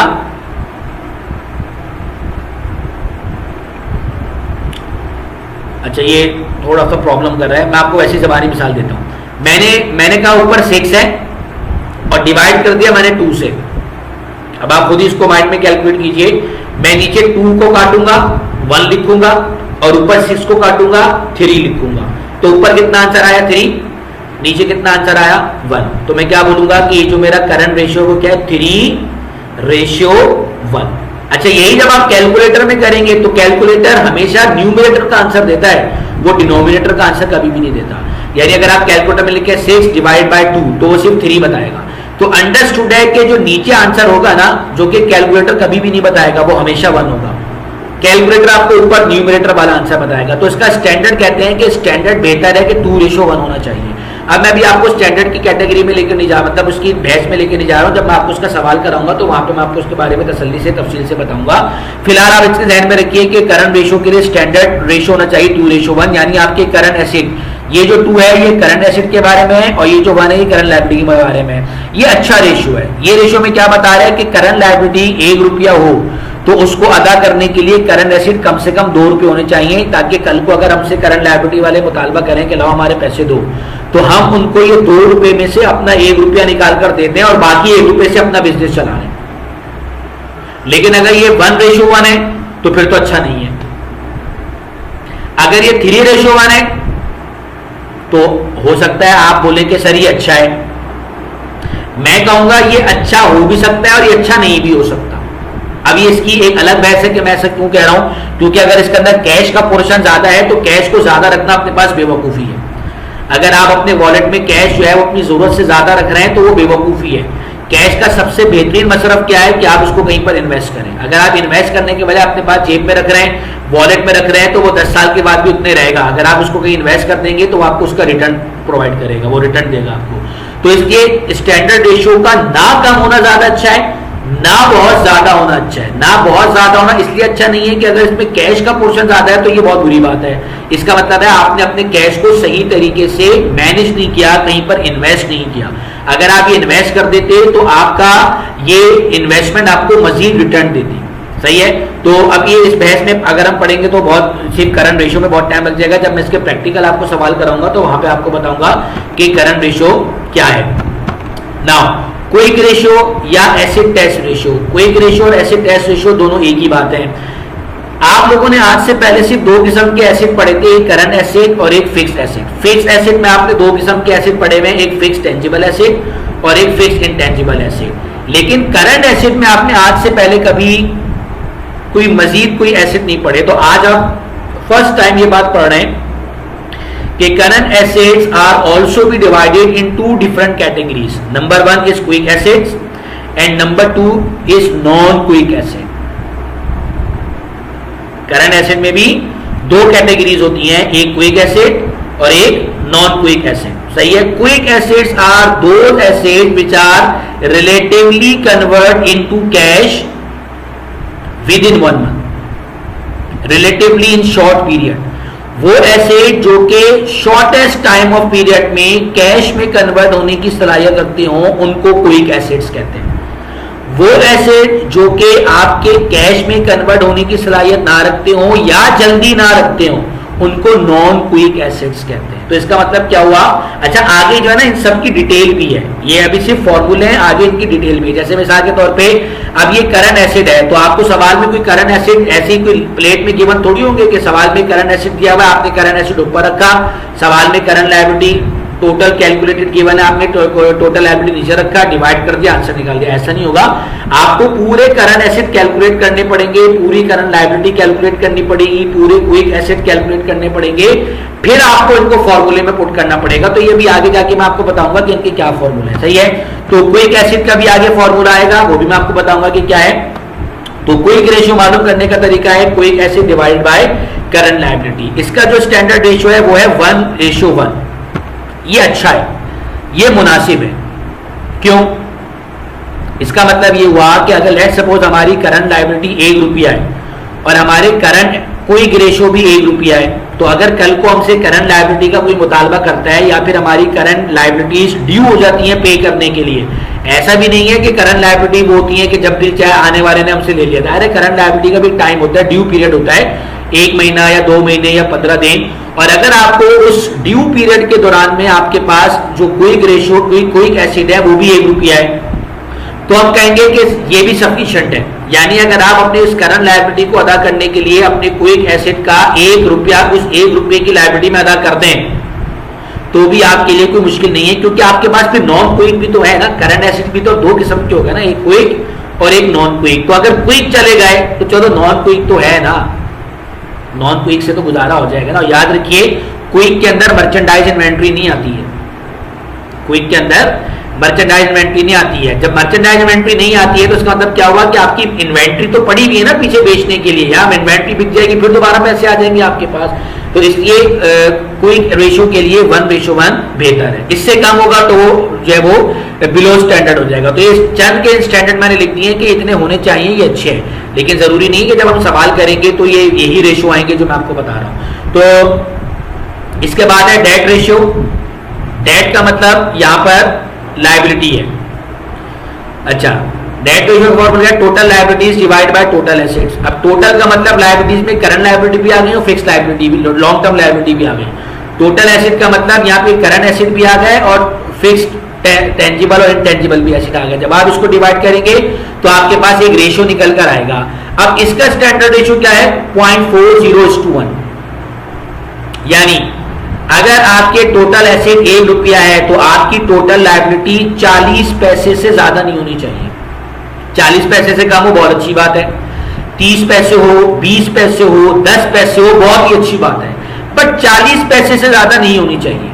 अच्छा, ये थोड़ा सा प्रॉब्लम कर रहा है, मैं आपको ऐसी ज़बानी मिसाल देता हूं। मैंने कहा ऊपर 6 है और डिवाइड कर दिया मैंने 2 से। अब आप खुद ही इसको माइंड में कैलकुलेट कीजिए। मैं नीचे 2 को काटूंगा, 1 लिखूंगा, और ऊपर 6 को काटूंगा, 3 लिखूंगा। तो ऊपर कितना आंसर आया 3, नीचे कितना आंसर आया 1। तो मैं क्या बोलूंगा कि जो मेरा करंट रेशियो वो क्या है 3:1। अच्छा, यही जब आप कैलकुलेटर में करेंगे तो कैलकुलेटर हमेशा न्यूमरेटर का आंसर देता है, वो डिनोमिनेटर का आंसर कभी भी नहीं देता। यानी अगर आप कैलकुलेटर में लिखे 6 डिवाइड बाय 2 तो वो सिर्फ 3 बताएगा। तो अंडरस्टूड है कि जो नीचे आंसर होगा ना, जो कि कैलकुलेटर कभी भी नहीं बताएगा, वो हमेशा 1 होगा। कैलकुलेटर आपको ऊपर न्यूमरेटर वाला आंसर बताएगा। तो इसका स्टैंडर्ड कहते हैं कि स्टैंडर्ड बेहतर है कि 2:1 होना चाहिए। अब मैं भी आपको स्टैंडर्ड की कैटेगरी में लेकर नहीं जा, मतलब उसकी बहस में लेकर नहीं जा रहा हूं। जब मैं आपको उसका सवाल कराऊंगा तो वहां पे मैं आपको उसके बारे में तसल्ली से तफसील से बताऊंगा। फिलहाल आप इसके ध्यान में रखिए कि करंट रेशियो के लिए स्टैंडर्ड रेशियो होना चाहिए 2:1, यानी आपके करंट एसेट, ये जो 2 है ये करंट एसेट के बारे में है, और ये जो 1 है ये करंट लायबिलिटी के बारे में है। ये अच्छा रेशियो है। ये रेशियो में क्या बता रहा है कि करंट लायबिलिटी 1 रुपया हो तो उसको अदा करने के लिए करंट एसेट कम से कम 2 रुपये होने चाहिए, ताकि कल को अगर हमसे करंट लायबिलिटी वाले मुतालबा करें कि लाओ हमारे पैसे दो, तो हम उनको ये 2 रुपये में से अपना 1 रुपया निकाल कर देते हैं और बाकी 1 रुपये से अपना बिजनेस चला रहे हैं। लेकिन अगर ये 1:1 है तो फिर तो अच्छा नहीं है। अगर ये 3:1 है तो हो सकता है आप बोले कि सर ये अच्छा है। मैं कहूंगा ये अच्छा हो भी सकता है और ये अच्छा नहीं भी हो सकता। अभी इसकी एक अलग बहस है कि मैं ऐसा क्यों कह रहा हूं, क्योंकि अगर इसके अंदर कैश का पोर्शन ज्यादा है तो कैश को ज्यादा रखना अपने पास बेवकूफी है। अगर आप अपने वॉलेट में कैश जो है वो अपनी जरूरत से ज्यादा रख रहे हैं तो वो बेवकूफी है। कैश का सबसे बेहतरीन मसरफ क्या है कि आप उसको कहीं पर इन्वेस्ट करें। अगर आप इन्वेस्ट करने के बजाय अपने पास जेब में रख रहे हैं, वॉलेट में रख रहे हैं, तो वो 10 साल के बाद भी उतने रहेगा। अगर आप उसको कहीं इन्वेस्ट कर देंगे तो आपको उसका रिटर्न प्रोवाइड करेगा, वो रिटर्न देगा आपको। तो इसलिए स्टैंडर्ड रेशियो का ना कम होना ज्यादा अच्छा है, ना बहुत ज्यादा होना अच्छा है। ना बहुत ज्यादा होना इसलिए अच्छा नहीं है कि अगर इसमें कैश का पोर्शन ज्यादा है तो ये बहुत बुरी बात है। इसका मतलब है आपने अपने कैश को सही तरीके से मैनेज नहीं किया, कहीं पर इन्वेस्ट नहीं किया। अगर आप ये इन्वेस्ट कर देते तो आपका ये इन्वेस्टमेंट आपको मजीद रिटर्न देती। सही है। तो अब ये इस बहस में अगर हम पढ़ेंगे तो बहुत सिर्फ करंट रेशियो में बहुत टाइम लग जाएगा। जब मैं इसके प्रैक्टिकल आपको सवाल कराऊंगा तो वहां पे आपको बताऊंगा कि करंट रेशियो क्या है। नाउ क्विक रेशियो या acid test ratio, quick ratio और एसिड टेस्ट रेशियो दोनों एक ही बात है। आप लोगों ने आज से पहले सिर्फ 2 किस्म के एसिड पढ़े थे, एक करंट एसिड और एक फिक्स्ड एसिड। फिक्स्ड एसिड में आपने 2 किस्म के एसिड पढ़े हुए, एक फिक्स्ड टेंजिबल एसिड और एक फिक्स्ड इंटेंजिबल एसिड। लेकिन करंट एसिड में आपने आज से पहले कभी कोई मजीद कोई एसिड नहीं पढ़े। तो आज आप फर्स्ट टाइम ये बात पढ़ रहे हैं कि current acids are also be divided in 2 different categories. Number 1 is quick acids and number 2 is non-quick acid. Current acid में भी 2 कैटेगरीज होती हैं, एक क्विक एसिड और एक नॉन क्विक एसिड। सही है। Quick assets are those asset which are relatively convert into cash within 1 month, relatively in short period. वो एसेट जो कि शॉर्टेस्ट टाइम ऑफ पीरियड में कैश में कन्वर्ट होने की सलाहियत रखते हो उनको क्विक एसेट्स कहते हैं। वो एसेट जो कि आपके कैश में कन्वर्ट होने की सलाहियत ना रखते हो या जल्दी ना रखते हो उनको नॉन क्विक एसेट्स कहते हैं। तो इसका मतलब क्या हुआ? अच्छा, आगे जो है ना इन सब की डिटेल भी है, ये अभी सिर्फ फॉर्मूले हैं, आगे इनकी डिटेल भी है। जैसे मिसाल के तौर पे अब ये करंट एसेट है, तो आपको सवाल में कोई करंट एसेट ऐसी कोई प्लेट में गिवन थोड़ी होंगे कि सवाल में करंट एसेट दिया हुआ, आपने करंट एसेट ऊपर रखा, सवाल में current liability total calculated given है, आपने टोटल लायबिलिटी नीचे रखा, डिवाइड कर दिया, आंसर निकाल दिया। ऐसा नहीं होगा, आपको पूरे करंट एसेट कैलकुलेट करने पड़ेंगे, पूरी करंट लायबिलिटी कैलकुलेट करनी पड़ेगी, पूरे क्विक एसेट कैलकुलेट करने पड़ेंगे, फिर आपको इनको फॉर्मूले में पुट करना पड़ेगा। तो ये भी आगे जाके मैं आपको बताऊंगा कि इनके क्या फॉर्मूला है। सही है, तो क्विक एसेट का भी आगे फॉर्मूला आएगा, वो भी मैं आपको बताऊंगा कि क्या है। तो क्विक रेशियो मालूम करने का तरीका है quick asset divide by current liability. इसका जो स्टैंडर्ड रेशियो है वो है 1:1। ये अच्छा है, ये मुनासिब है। क्यों? इसका मतलब ये हुआ कि अगर लेट सपोज हमारी करंट लायबिलिटी 1 रुपया है और हमारे करंट क्विक रेशियो भी 1 रुपया है, तो अगर कल को हमसे करंट लायबिलिटी का कोई मुतालबा करता है या फिर हमारी करंट लायबिलिटीज ड्यू हो जाती हैं पे करने के लिए, ऐसा भी नहीं है कि करंट लायबिलिटी वो होती है कि जब दिल चाहे आने वाले ने हमसे ले लिया था। अरे करंट लायबिलिटी का भी टाइम होता है, ड्यू पीरियड होता है, 1 महीना या 2 महीने या 15 दिन। और अगर आपको उस ड्यू पीरियड के दौरान में आपके पास जो क्विक रेशियो क्विक एसिड है वो भी 1 रुपया है, तो हम कहेंगे कि ये भी सफिशिएंट है। यानी अगर आप अपने इस करंट लायबिलिटी को अदा करने के लिए अपने क्विक एसिड का 1 रुपया उस 1 रुपये की लायबिलिटी में अदा कर दें तो भी आपके लिए कोई मुश्किल नहीं है, क्योंकि आपके पास फिर नॉन क्विक भी तो है ना। करंट एसिड भी तो 2 किस्म के होगा ना, एक क्विक और एक नॉन क्विक। तो अगर क्विक चले गए तो चलो नॉन क्विक तो है ना, नॉन क्विक से तो गुजारा हो जाएगा ना। याद रखिए क्विक के अंदर मर्चेंडाइज इन्वेंट्री नहीं आती है, क्विक के अंदर मर्चेंडाइज इन्वेंट्री नहीं आती है। जब मर्चेंडाइज इन्वेंट्री नहीं आती है तो इसका मतलब क्या हुआ कि आपकी इन्वेंट्री तो पड़ी हुई है ना पीछे बेचने के लिए, या इन्वेंट्री बिक जाएगी फिर दोबारा पैसे आ जाएंगे आपके पास। तो इसलिए क्विक रेशियो के लिए 1:1 बेहतर है। इससे कम होगा तो जो है वो बिलो स्टैंडर्ड हो जाएगा। तो ये चंद के स्टैंडर्ड मैंने लिख दिए कि इतने होने चाहिए, ये अच्छे हैं, लेकिन जरूरी नहीं कि जब हम सवाल करेंगे तो ये यही रेशियो आएंगे जो मैं आपको बता रहा हूं। तो इसके बाद है डेट रेशियो। डेट का मतलब यहां पर लायबिलिटी है। अच्छा, डेट रेशियो का फॉर्मूला है total liabilities divide by total assets. अब टोटल का मतलब लायबिलिटीज में करंट लायबिलिटी भी आ गई और फिक्स लायबिलिटी भी, लॉन्ग टर्म लायबिलिटी भी आ गई। टोटल एसेट का मतलब यहाँ पे करंट एसेट भी आ गए और फिक्स्ड टेंजिबल और इनटेंजिबल भी एसेट आ गया। जब आप इसको डिवाइड करेंगे तो आपके पास एक रेशियो निकल कर आएगा। अब इसका स्टैंडर्ड रेशियो क्या है? 0.40:1। यानी अगर आपके टोटल एसेट 1 रुपया है तो आपकी टोटल लायबिलिटी 40 पैसे से ज्यादा नहीं होनी चाहिए। 40 पैसे से कम हो बहुत अच्छी बात है, 30 पैसे हो, 20 पैसे हो, 10 पैसे हो, बहुत ही अच्छी बात है, बट 40 पैसे से ज्यादा नहीं होनी चाहिए।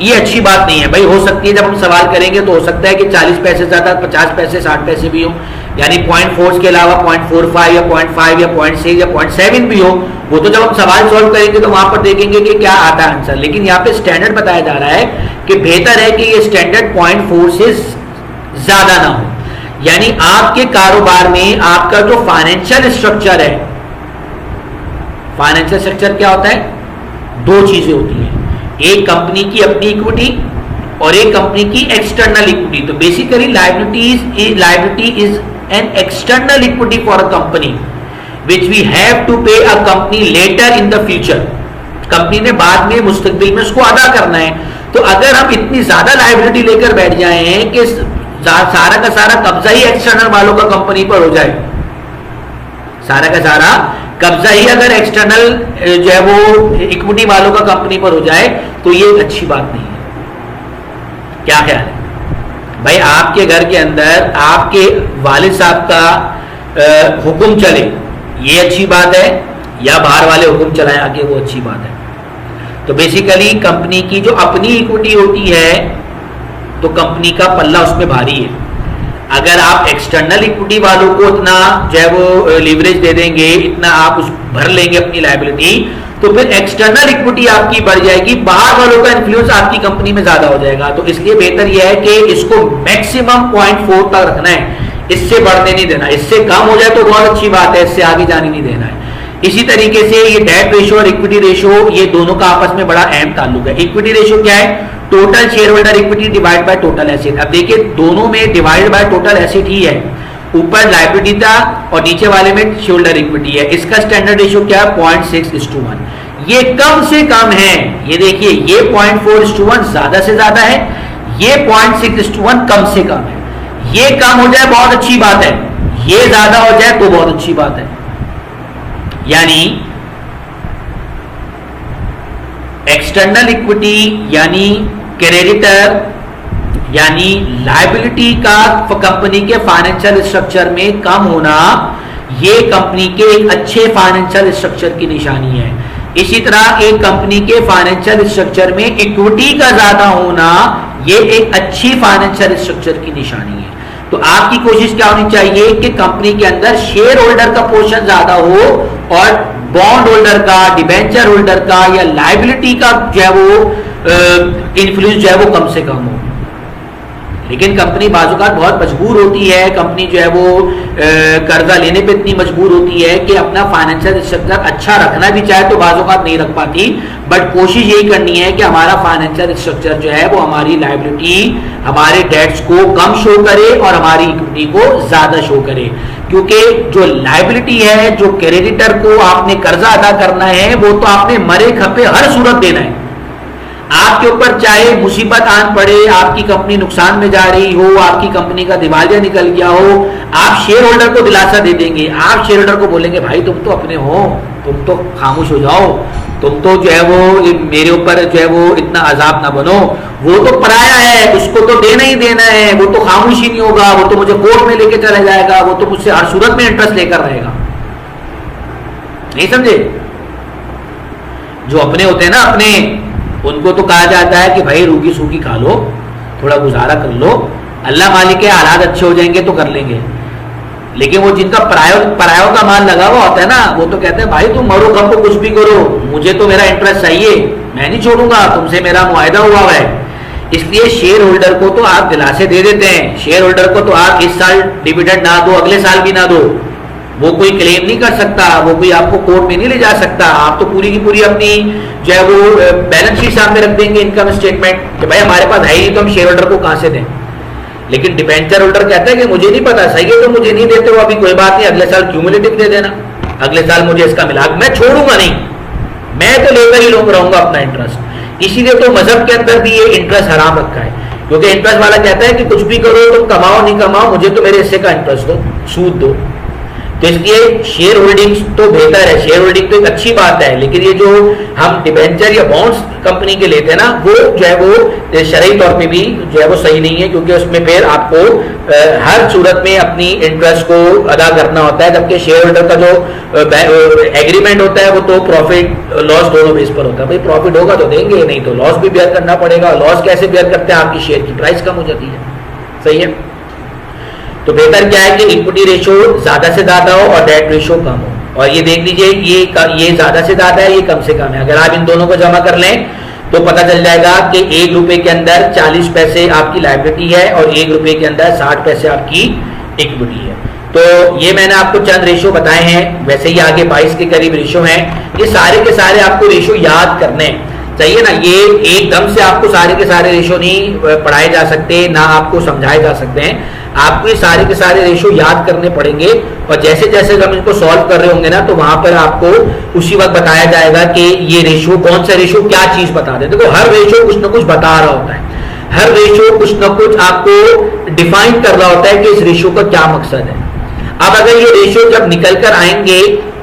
ये अच्छी बात नहीं है भाई। हो सकती है जब हम सवाल करेंगे तो हो सकता है कि 40 पैसे से ज्यादा 50 पैसे 60 पैसे भी हो, यानी 0.4 के अलावा 0.45 या 0.5 या 0.6 या 0.7 भी हो। वो तो जब हम सवाल सॉल्व करेंगे तो वहां पर देखेंगे कि क्या आता है आंसर। लेकिन यहाँ पे स्टैंडर्ड बताया जा रहा है कि बेहतर है कि ये स्टैंडर्ड 0.4 से ज्यादा ना हो। यानी आपके कारोबार में आपका जो फाइनेंशियल स्ट्रक्चर है, फाइनेंशियल स्ट्रक्चर क्या होता है? 2 चीजें होती हैं, एक कंपनी की अपनी इक्विटी और एक कंपनी की एक्सटर्नल इक्विटी। तो basically liability is an external equity for a company which we have to pay a company later in the future। Company ने बाद में मुस्तकबिल में उसको अदा करना है। तो अगर हम इतनी ज्यादा लायबिलिटी लेकर बैठ जाए हैं कि सारा का सारा कब्जा ही एक्सटर्नल वालों का कंपनी पर हो जाए, सारा का सारा कब्जा ही अगर एक्सटर्नल जो है वो इक्विटी वालों का कंपनी पर हो जाए तो ये अच्छी बात नहीं है। क्या ख्याल है भाई? आपके घर के अंदर आपके वालिद साहब का हुक्म चले, ये अच्छी बात है, या बाहर वाले हुक्म चलाएं आगे, वो अच्छी बात है। तो बेसिकली कंपनी की जो अपनी इक्विटी होती है तो कंपनी का पल्ला उसमें भारी है। अगर आप एक्सटर्नल इक्विटी वालों को इतना जो है वो लीवरेज दे देंगे, इतना आप उस भर लेंगे अपनी लायबिलिटी, तो फिर एक्सटर्नल इक्विटी आपकी बढ़ जाएगी, बाहर वालों का इन्फ्लुएंस आपकी कंपनी में ज्यादा हो जाएगा। तो इसलिए बेहतर यह है कि इसको मैक्सिमम 0.4 तक रखना है, इससे बढ़ने नहीं देना। इससे कम हो जाए तो बहुत अच्छी बात है, इससे आगे जाने नहीं देना है। इसी तरीके से ये डेट रेशियो और इक्विटी रेशियो, ये दोनों का आपस में बड़ा अहम ताल्लुक है। इक्विटी रेशियो क्या है? Total share holder equity divide by total asset. अब देखिए दोनों में डिवाइड बाय टोटल एसेट ही है, ऊपर लायबिलिटी था और नीचे वाले में शेयर होल्डर इक्विटी है। इसका स्टैंडर्ड रेशियो क्या है? 0.6:1। ये कम से कम है। ये देखिए ये 0.4:1 ज्यादा से ज्यादा है, ये 0.6:1 कम से कम है। ये कम हो जाए बहुत अच्छी बात है, ये ज्यादा हो जाए तो बहुत अच्छी बात है। यानी एक्सटर्नल इक्विटी यानी क्रेडिटर यानी लायबिलिटी का कंपनी के फाइनेंशियल स्ट्रक्चर में कम होना, ये कंपनी के एक अच्छे फाइनेंशियल स्ट्रक्चर की निशानी है। इसी तरह एक कंपनी के फाइनेंशियल स्ट्रक्चर में इक्विटी का ज्यादा होना, ये एक अच्छी फाइनेंशियल स्ट्रक्चर की निशानी है। तो आपकी कोशिश क्या होनी चाहिए कि कंपनी के अंदर शेयर होल्डर का पोर्शन ज्यादा हो और बॉन्ड होल्डर का, डिबेंचर होल्डर का या लायबिलिटी का जो है वो इन्फ्लुएंस जो है वो कम से कम हो। लेकिन कंपनी बाजुकात बहुत मजबूर होती है, कंपनी जो है वो कर्जा लेने पे इतनी मजबूर होती है कि अपना फाइनेंशियल स्ट्रक्चर अच्छा रखना भी चाहे तो बाजुकात नहीं रख पाती। बट कोशिश यही करनी है कि हमारा फाइनेंशियल स्ट्रक्चर जो है वो हमारी लायबिलिटी, हमारे डेट्स को कम शो करे और हमारी इक्विटी को ज्यादा शो करे। क्योंकि जो लायबिलिटी है, जो क्रेडिटर को आपने कर्जा अदा करना है, वो तो आपने मरे खपे हर सूरत देना है। आपके ऊपर चाहे मुसीबत आन पड़े, आपकी कंपनी नुकसान में जा रही हो, आपकी कंपनी का दिवालिया निकल गया हो, आप शेयर होल्डर को दिलासा दे देंगे। आप शेयर होल्डर को बोलेंगे भाई तुम तो अपने हो, तुम तो खामोश हो जाओ, तुम तो जो है वो मेरे ऊपर जो है वो इतना अजाब ना बनो, वो तो पराया है, उसको तो देना ही देना है, वो तो खामोश ही नहीं होगा, वो तो मुझे कोर्ट में लेके चला जाएगा, वो तो मुझसे हर सूरत में इंटरेस्ट लेकर रहेगा। नहीं समझे? जो अपने होते हैं ना अपने, उनको तो कहा जाता है कि भाई रूखी सूखी खा लो, थोड़ा गुजारा कर लो, अल्लाह मालिक के हालात अच्छे हो जाएंगे तो कर लेंगे। लेकिन वो जिनका परायों का माल लगा हुआ होता है ना, वो तो कहते हैं भाई तुम मरो खपो कुछ भी करो, मुझे तो मेरा इंटरेस्ट चाहिए, मैं नहीं छोड़ूंगा, तुमसे मेरा मुआहदा हुआ है। इसलिए शेयर होल्डर को तो आप दिलासे दे देते हैं। शेयर होल्डर को तो आप इस साल डिविडेंड ना दो, अगले साल भी ना दो, वो कोई क्लेम नहीं कर सकता, वो कोई आपको कोर्ट में नहीं ले जा सकता। आप तो पूरी की पूरी अपनी जो है वो बैलेंस शीट सामने रख देंगे, इनकम स्टेटमेंट, कि भाई हमारे पास है ही तो हम शेयर होल्डर को कहां से दें। लेकिन डिबेंचर होल्डर कहता है कि मुझे नहीं पता, सही है तो मुझे नहीं देते हो, अभी कोई बात नहीं, अगले साल क्यूमुलेटिव दे देना, अगले साल मुझे इसका मिला, मैं छोड़ूंगा नहीं, मैं तो लेकर ही रहूंगा अपना इंटरेस्ट। इसीलिए तो मजहब के अंदर भी ये इंटरेस्ट हराम रखा है, क्योंकि इंटरेस्ट वाला कहता है कि कुछ भी करो, तुम कमाओ नहीं कमाओ, मुझे तो मेरे हिस्से का इंटरेस्ट दो, सूद दो। तो इसलिए शेयर होल्डिंग तो बेहतर है, शेयर होल्डिंग तो एक अच्छी बात है। लेकिन ये जो हम डिबेंचर या बॉन्ड्स कंपनी के लेते हैं ना, वो जो है वो शरई तौर पे भी जो है वो सही नहीं है, क्योंकि उसमें फिर आपको हर सूरत में अपनी इंटरेस्ट को अदा करना होता है। जबकि शेयर होल्डर का जो एग्रीमेंट होता है वो तो प्रॉफिट लॉस दोनों बेस पर होता है। भाई प्रॉफिट होगा तो देंगे, नहीं तो लॉस भी बेयर करना पड़ेगा। लॉस कैसे बेयर करते हैं? आपकी शेयर की प्राइस कम हो जाती है। सही है? तो बेहतर क्या है कि इक्विटी रेशियो ज्यादा से ज्यादा हो और डेट रेशियो कम हो। और ये देख लीजिए, ये ज्यादा से ज्यादा है, ये कम से कम है। अगर आप इन दोनों को जमा कर लें तो पता चल जाएगा कि 1 रुपए के अंदर 40 पैसे आपकी लायबिलिटी है और 1 रुपए के अंदर 60 पैसे आपकी इक्विटी है। तो ये मैंने आपको चंद रेशियो बताए हैं, वैसे ही आगे 22 के करीब रेशियो हैं। ये सारे के सारे आपको रेशियो याद करने चाहिए ना, ये एकदम से आपको सारे के सारे रेशियो नहीं पढ़ाए जा सकते, ना आपको समझाए जा सकते हैं। आपको ये सारे के सारे रेशियो याद करने पड़ेंगे और जैसे जैसे हम इनको सॉल्व कर रहे होंगे ना, तो वहां पर आपको उसी वक्त बताया जाएगा कि ये रेशियो कौन सा रेशियो क्या चीज बता दे। देखो हर रेशियो कुछ ना कुछ बता रहा होता है, हर रेशियो कुछ ना कुछ आपको डिफाइन कर रहा होता है कि इस रेशियो का क्या मकसद है। अब अगर ये रेशियो जब निकल कर आएंगे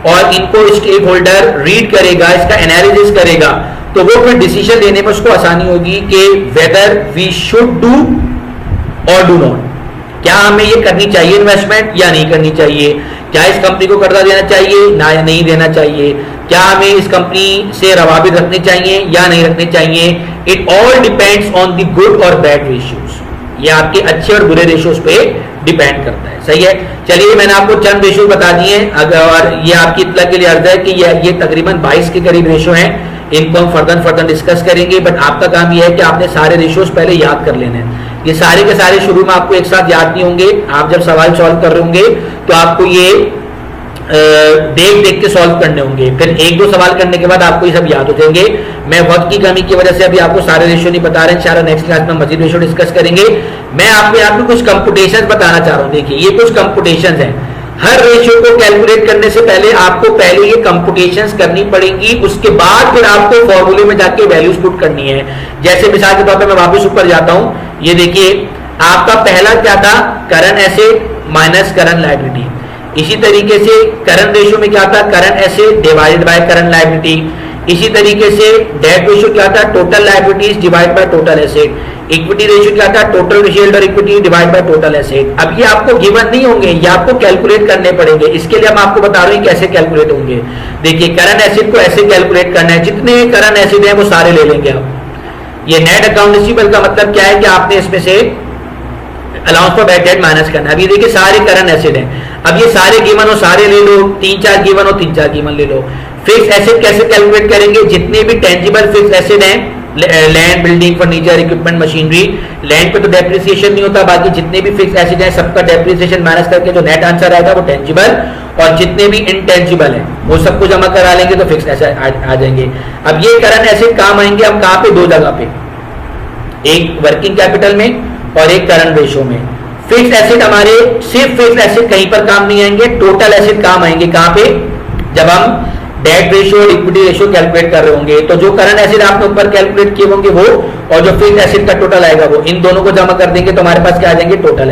और इनको स्टेक होल्डर रीड करेगा, इसका एनालिसिस करेगा, तो वो फिर डिसीजन लेने में उसको आसानी होगी कि वेदर वी शुड डू और डू नॉट, क्या हमें ये करनी चाहिए इन्वेस्टमेंट या नहीं करनी चाहिए, क्या इस कंपनी को कर्जा देना चाहिए ना नहीं देना चाहिए, क्या हमें इस कंपनी से रवाबित रखने चाहिए या नहीं रखने चाहिए। It all depends on the good और बैड रेशियोज। ये आपके अच्छे और बुरे रेशियोज पे डिपेंड करता है। सही है, चलिए मैंने आपको चंद रेशियो बता दिए और ये आपकी इत्तला के लिए अर्ज है कि ये तकरीबन 22 के करीब रेशियो हैं। इनको हम फर्दर डिस्कस करेंगे, बट आपका काम ये है कि आपने सारे रेशियोज पहले याद कर लेने हैं। ये सारे के सारे शुरू में आपको एक साथ याद नहीं होंगे। आप जब सवाल सॉल्व कर रहे होंगे तो आपको ये देख देख के सॉल्व करने होंगे, फिर एक दो सवाल करने के बाद आपको ये सब याद हो जाएंगे। मैं वक्त की कमी की वजह से अभी आपको सारे रेशियो नहीं बता रहे, इंशाल्लाह नेक्स्ट क्लास में मजीद रेशियो डिस्कस करेंगे। मैं आपको यहाँ पे कुछ कंप्यूटेशन बताना चाह रहा हूँ। देखिए ये कुछ कंप्यूटेशन है। हर रेशियो को कैलकुलेट करने से पहले आपको पहले ये कंप्यूटेशंस करनी पड़ेंगी, उसके बाद फिर आपको फॉर्मूले में जाके वैल्यूज पुट करनी है। जैसे मिसाल के तौर पे मैं वापस ऊपर जाता हूं, ये देखिए आपका पहला क्या था, current asset minus current liability. इसी तरीके से करंट रेशियो में क्या था, current asset divided by current liability. इसी तरीके से डेट रेशियो क्या था, total liabilities divide by total asset. Equity ratio क्या था, total shareholder equity divide by total asset. अब ये आपको गिवन नहीं होंगे, ये आपको कैलकुलेट करने पड़ेंगे। इसके लिए हम आपको बता रहे हैं कैसे कैलकुलेट होंगे। देखिए करंट एसेट को ऐसे कैलकुलेट करना है, जितने करंट एसेट है वो सारे ले लेंगे आप। ये नेट अकाउंट रिसीवेबल का मतलब क्या है कि आपने इसमें से allowance for bad debt minus करना है। अब ये देखिए सारे करंट एसेट हैं। अब ये सारे गिवन हो सारे ले लो, 3-4 गिवन हो 3-4 गिवन ले लो। फिक्स एसेट कैसे कैलकुलेट करेंगे, जितने भी टेंजिबल फिक्स एसेट हैं, land, building, furniture, equipment, machinery. Land पे तो डेप्रिसिएशन नहीं होता, बाकी जितने भी फिक्स एसेट हैं सबका डेप्रिसिएशन माइनस करके जो नेट आंसर आएगा वो टेंजिबल, और जितने भी इनटेंजिबल हैं वो सबको जमा करा लेंगे तो फिक्स एसेट आ जाएंगे। अब ये करंट एसेट काम आएंगे हम कहाँ पे, दो जगह पे, एक वर्किंग कैपिटल में और एक करंट रेशियो में। फिक्स एसेट हमारे सिर्फ फिक्स एसेट कहीं पर काम नहीं आएंगे, टोटल एसेट काम आएंगे कहां पे, जब हम डेट रेशियो और इक्विटी रेशियो कैलकुलेट कर रहे होंगे। तो जो करंट एसेट आपने ऊपर कैलकुलेट किए होंगे वो, और जो फिक्स एसेट का टोटल आएगा वो, इन दोनों को जमा कर देंगे तो हमारे पास क्या आ जाएंगे, टोटल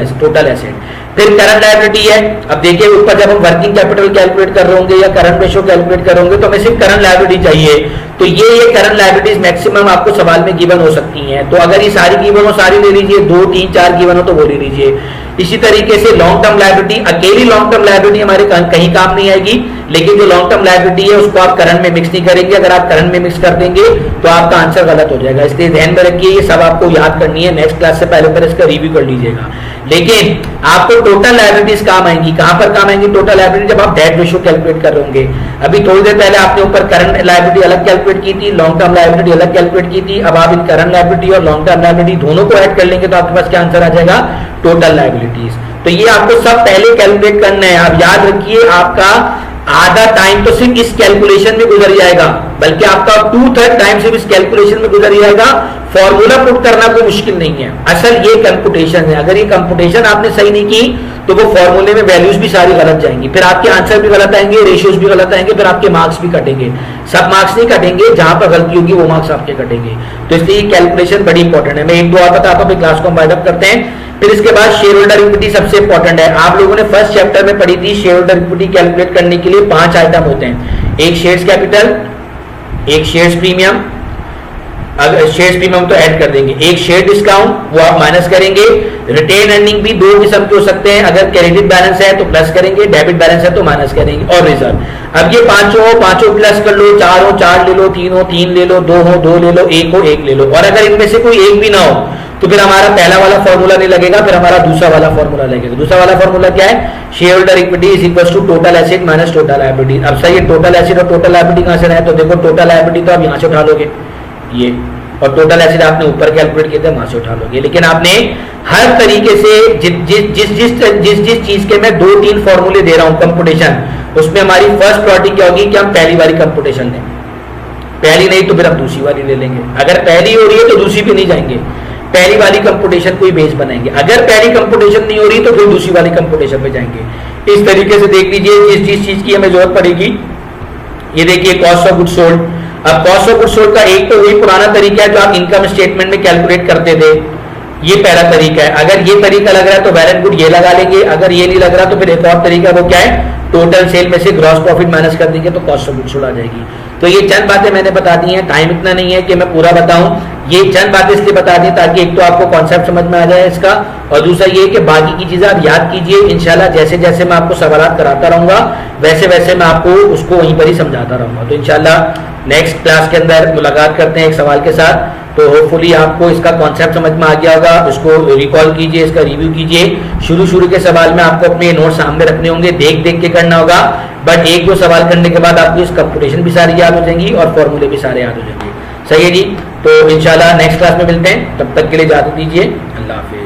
एसेट। फिर करंट लायबिलिटी है। अब देखिए ऊपर जब हम वर्किंग कैपिटल कैलकुलेट कर रहे होंगे या करंट रेशियो कैलकुलेट कर रहे होंगे तो हमें सिर्फ करंट लायबिलिटी चाहिए। तो ये करंट लायबिलिटीज मैक्सिमम आपको सवाल में गिवन हो सकती हैं। तो अगर ये सारी गिवन हो सारी ले लीजिए, 2-3-4 गिवन हो तो वो ले लीजिए। इसी तरीके से लॉन्ग टर्म लायबिलिटी, अकेली लॉन्ग टर्म लायबिलिटी हमारे कहीं काम नहीं आएगी, लेकिन जो लॉन्ग टर्म लायबिलिटी है उसको आप करंट में मिक्स नहीं करेंगे। अगर आप करंट में मिक्स कर देंगे तो आपका आंसर गलत हो जाएगा, इसलिए ध्यान में रखिए ये सब आपको याद करनी है। नेक्स्ट क्लास से पहले इसका रिव्यू कर लीजिएगा। लेकिन आपको टोटल लायबिलिटीज काम आएंगी, कहां पर काम आएंगी टोटल लायबिलिटी, जब आप डेट रेशियो कैलकुलेट कर रहे होंगे। अभी थोड़ी देर पहले आपने ऊपर करंट लायबिलिटी अलग कैलकुलेट की थी, लॉन्ग टर्म लायबिलिटी अलग कैलकुलेट की थी। अब आप इन करंट लायबिलिटी और लॉन्ग टर्म लायबिलिटी दोनों को ऐड कर लेंगे तो आपके पास क्या आंसर आ जाएगा, टोटल लायबिलिटीज। तो ये आपको सब पहले कैलकुलेट करना है। आप याद रखिए आपका आधा टाइम तो सिर्फ इस कैलकुलेशन में गुजर जाएगा, बल्कि आपका 2/3 टाइम सिर्फ इस कैलकुलेशन में गुजर जाएगा। फॉर्मूला पुट करना कोई मुश्किल नहीं है, असल ये कंप्यूटेशन है। अगर ये कंप्यूटेशन आपने सही नहीं की तो वो फॉर्मूले में वैल्यूज भी सारी गलत जाएंगी, फिर आपके आंसर भी गलत आएंगे, रेशियोज भी गलत आएंगे, फिर आपके मार्क्स भी कटेंगे। सब मार्क्स नहीं कटेंगे, जहां पर गलती होगी वो मार्क्स आपके कटेंगे। तो इसलिए कैलकुलेशन बड़ी इंपॉर्टेंट है। मैं एक दो और बताता हूं, क्लास को हम वाइंड अप करते हैं। फिर इसके बाद शेयर होल्डर इक्विटी सबसे इंपॉर्टेंट है। आप लोगों ने फर्स्ट चैप्टर में पढ़ी थी, शेयर होल्डर इक्विटी कैलकुलेट करने के लिए 5 आइटम होते हैं। एक शेयर्स कैपिटल, एक शेयर्स प्रीमियम, अगर शेयर्स प्रीमियम तो ऐड कर देंगे, एक शेयर डिस्काउंट वो आप माइनस करेंगे। रिटेन अर्निंग भी 2 किस्म के हो सकते हैं, अगर क्रेडिट बैलेंस है तो प्लस करेंगे, डेबिट बैलेंस है तो माइनस करेंगे, और रिजर्व। अब ये पांचों प्लस कर लो, 4 हो 4 ले लो, 3 हो 3 ले लो, 2 हो 2 ले लो, 1 हो 1 ले लो। और अगर इनमें से कोई एक भी ना हो तो फिर हमारा पहला वाला फॉर्मूला नहीं लगेगा, फिर हमारा दूसरा वाला फॉर्मूला लगेगा। दूसरा वाला फॉर्मूला क्या है, shareholder equity is equal to total asset minus total liability. अब सही टोटल एसेट और टोटल लायबिलिटी कहां से रहे, तो देखो टोटल लायबिलिटी तो आप यहां से उठा लोगे ये, और टोटल एसेट आपने ऊपर कैलकुलेट किया था वहां से उठा लोगे। लेकिन आपने हर तरीके से जिस चीज के मैं 2-3 फॉर्मूले दे रहा हूं कंप्यूटेशन, उसमें हमारी फर्स्ट प्रायोरिटी क्या होगी कि हम पहली वाली कंप्यूटेशन लें। पहली नहीं तो फिर हम दूसरी वाली ले लेंगे। अगर पहली हो रही है तो दूसरी पे नहीं जाएंगे, पहली वाली कंप्यूटेशन कोई बेस बनाएंगे। अगर पहली कंप्यूटेशन नहीं हो रही तो फिर दूसरी वाली कंप्यूटेशन पे जाएंगे। इस तरीके से देख लीजिए जिस चीज की हमें जरूरत पड़ेगी। ये देखिए कॉस्ट ऑफ गुड्स सोल्ड। अब कॉस्ट ऑफ गुड्स सोल्ड का एक तो वही पुराना तरीका है जो आप इनकम स्टेटमेंट में कैलकुलेट करते थे, ये पहला तरीका है। अगर ये तरीका लग रहा है तो वेल एंड गुड ये लगा लेंगे, अगर ये नहीं लग रहा तो फिर एक और तरीका वो क्या है, टोटल सेल में से ग्रॉस प्रॉफिट माइनस कर देंगे तो कॉस्ट ऑफ गुड्स सोल्ड आ जाएगी। तो ये चंद बातें मैंने बता दी हैं, टाइम इतना नहीं है कि मैं पूरा बताऊं, ये चंद बातें इसलिए बता दी ताकि एक तो आपको कॉन्सेप्ट समझ में आ जाए इसका, और दूसरा ये कि बाकी की चीजें आप याद कीजिए। इंशाल्लाह जैसे जैसे मैं आपको सवालात कराता रहूंगा वैसे वैसे मैं आपको उसको वहीं पर ही समझाता रहूंगा। तो इंशाल्लाह नेक्स्ट क्लास के अंदर मुलाकात करते हैं एक सवाल के साथ। तो होपफुली आपको इसका कॉन्सेप्ट समझ में आ गया होगा। उसको रिकॉल कीजिए, इसका रिव्यू कीजिए। शुरू के सवाल में आपको अपने नोट सामने रखने होंगे, देख देख के करना होगा, बट एक दो सवाल करने के बाद आपको इसका कंप्यूटेशन भी सारी याद हो जाएंगी और फॉर्मूले भी सारे याद हो जाएंगे। सही है जी। तो इंशाल्लाह नेक्स्ट क्लास में मिलते हैं, तब तक के लिए इजाजत दीजिए। अल्लाह हाफिज।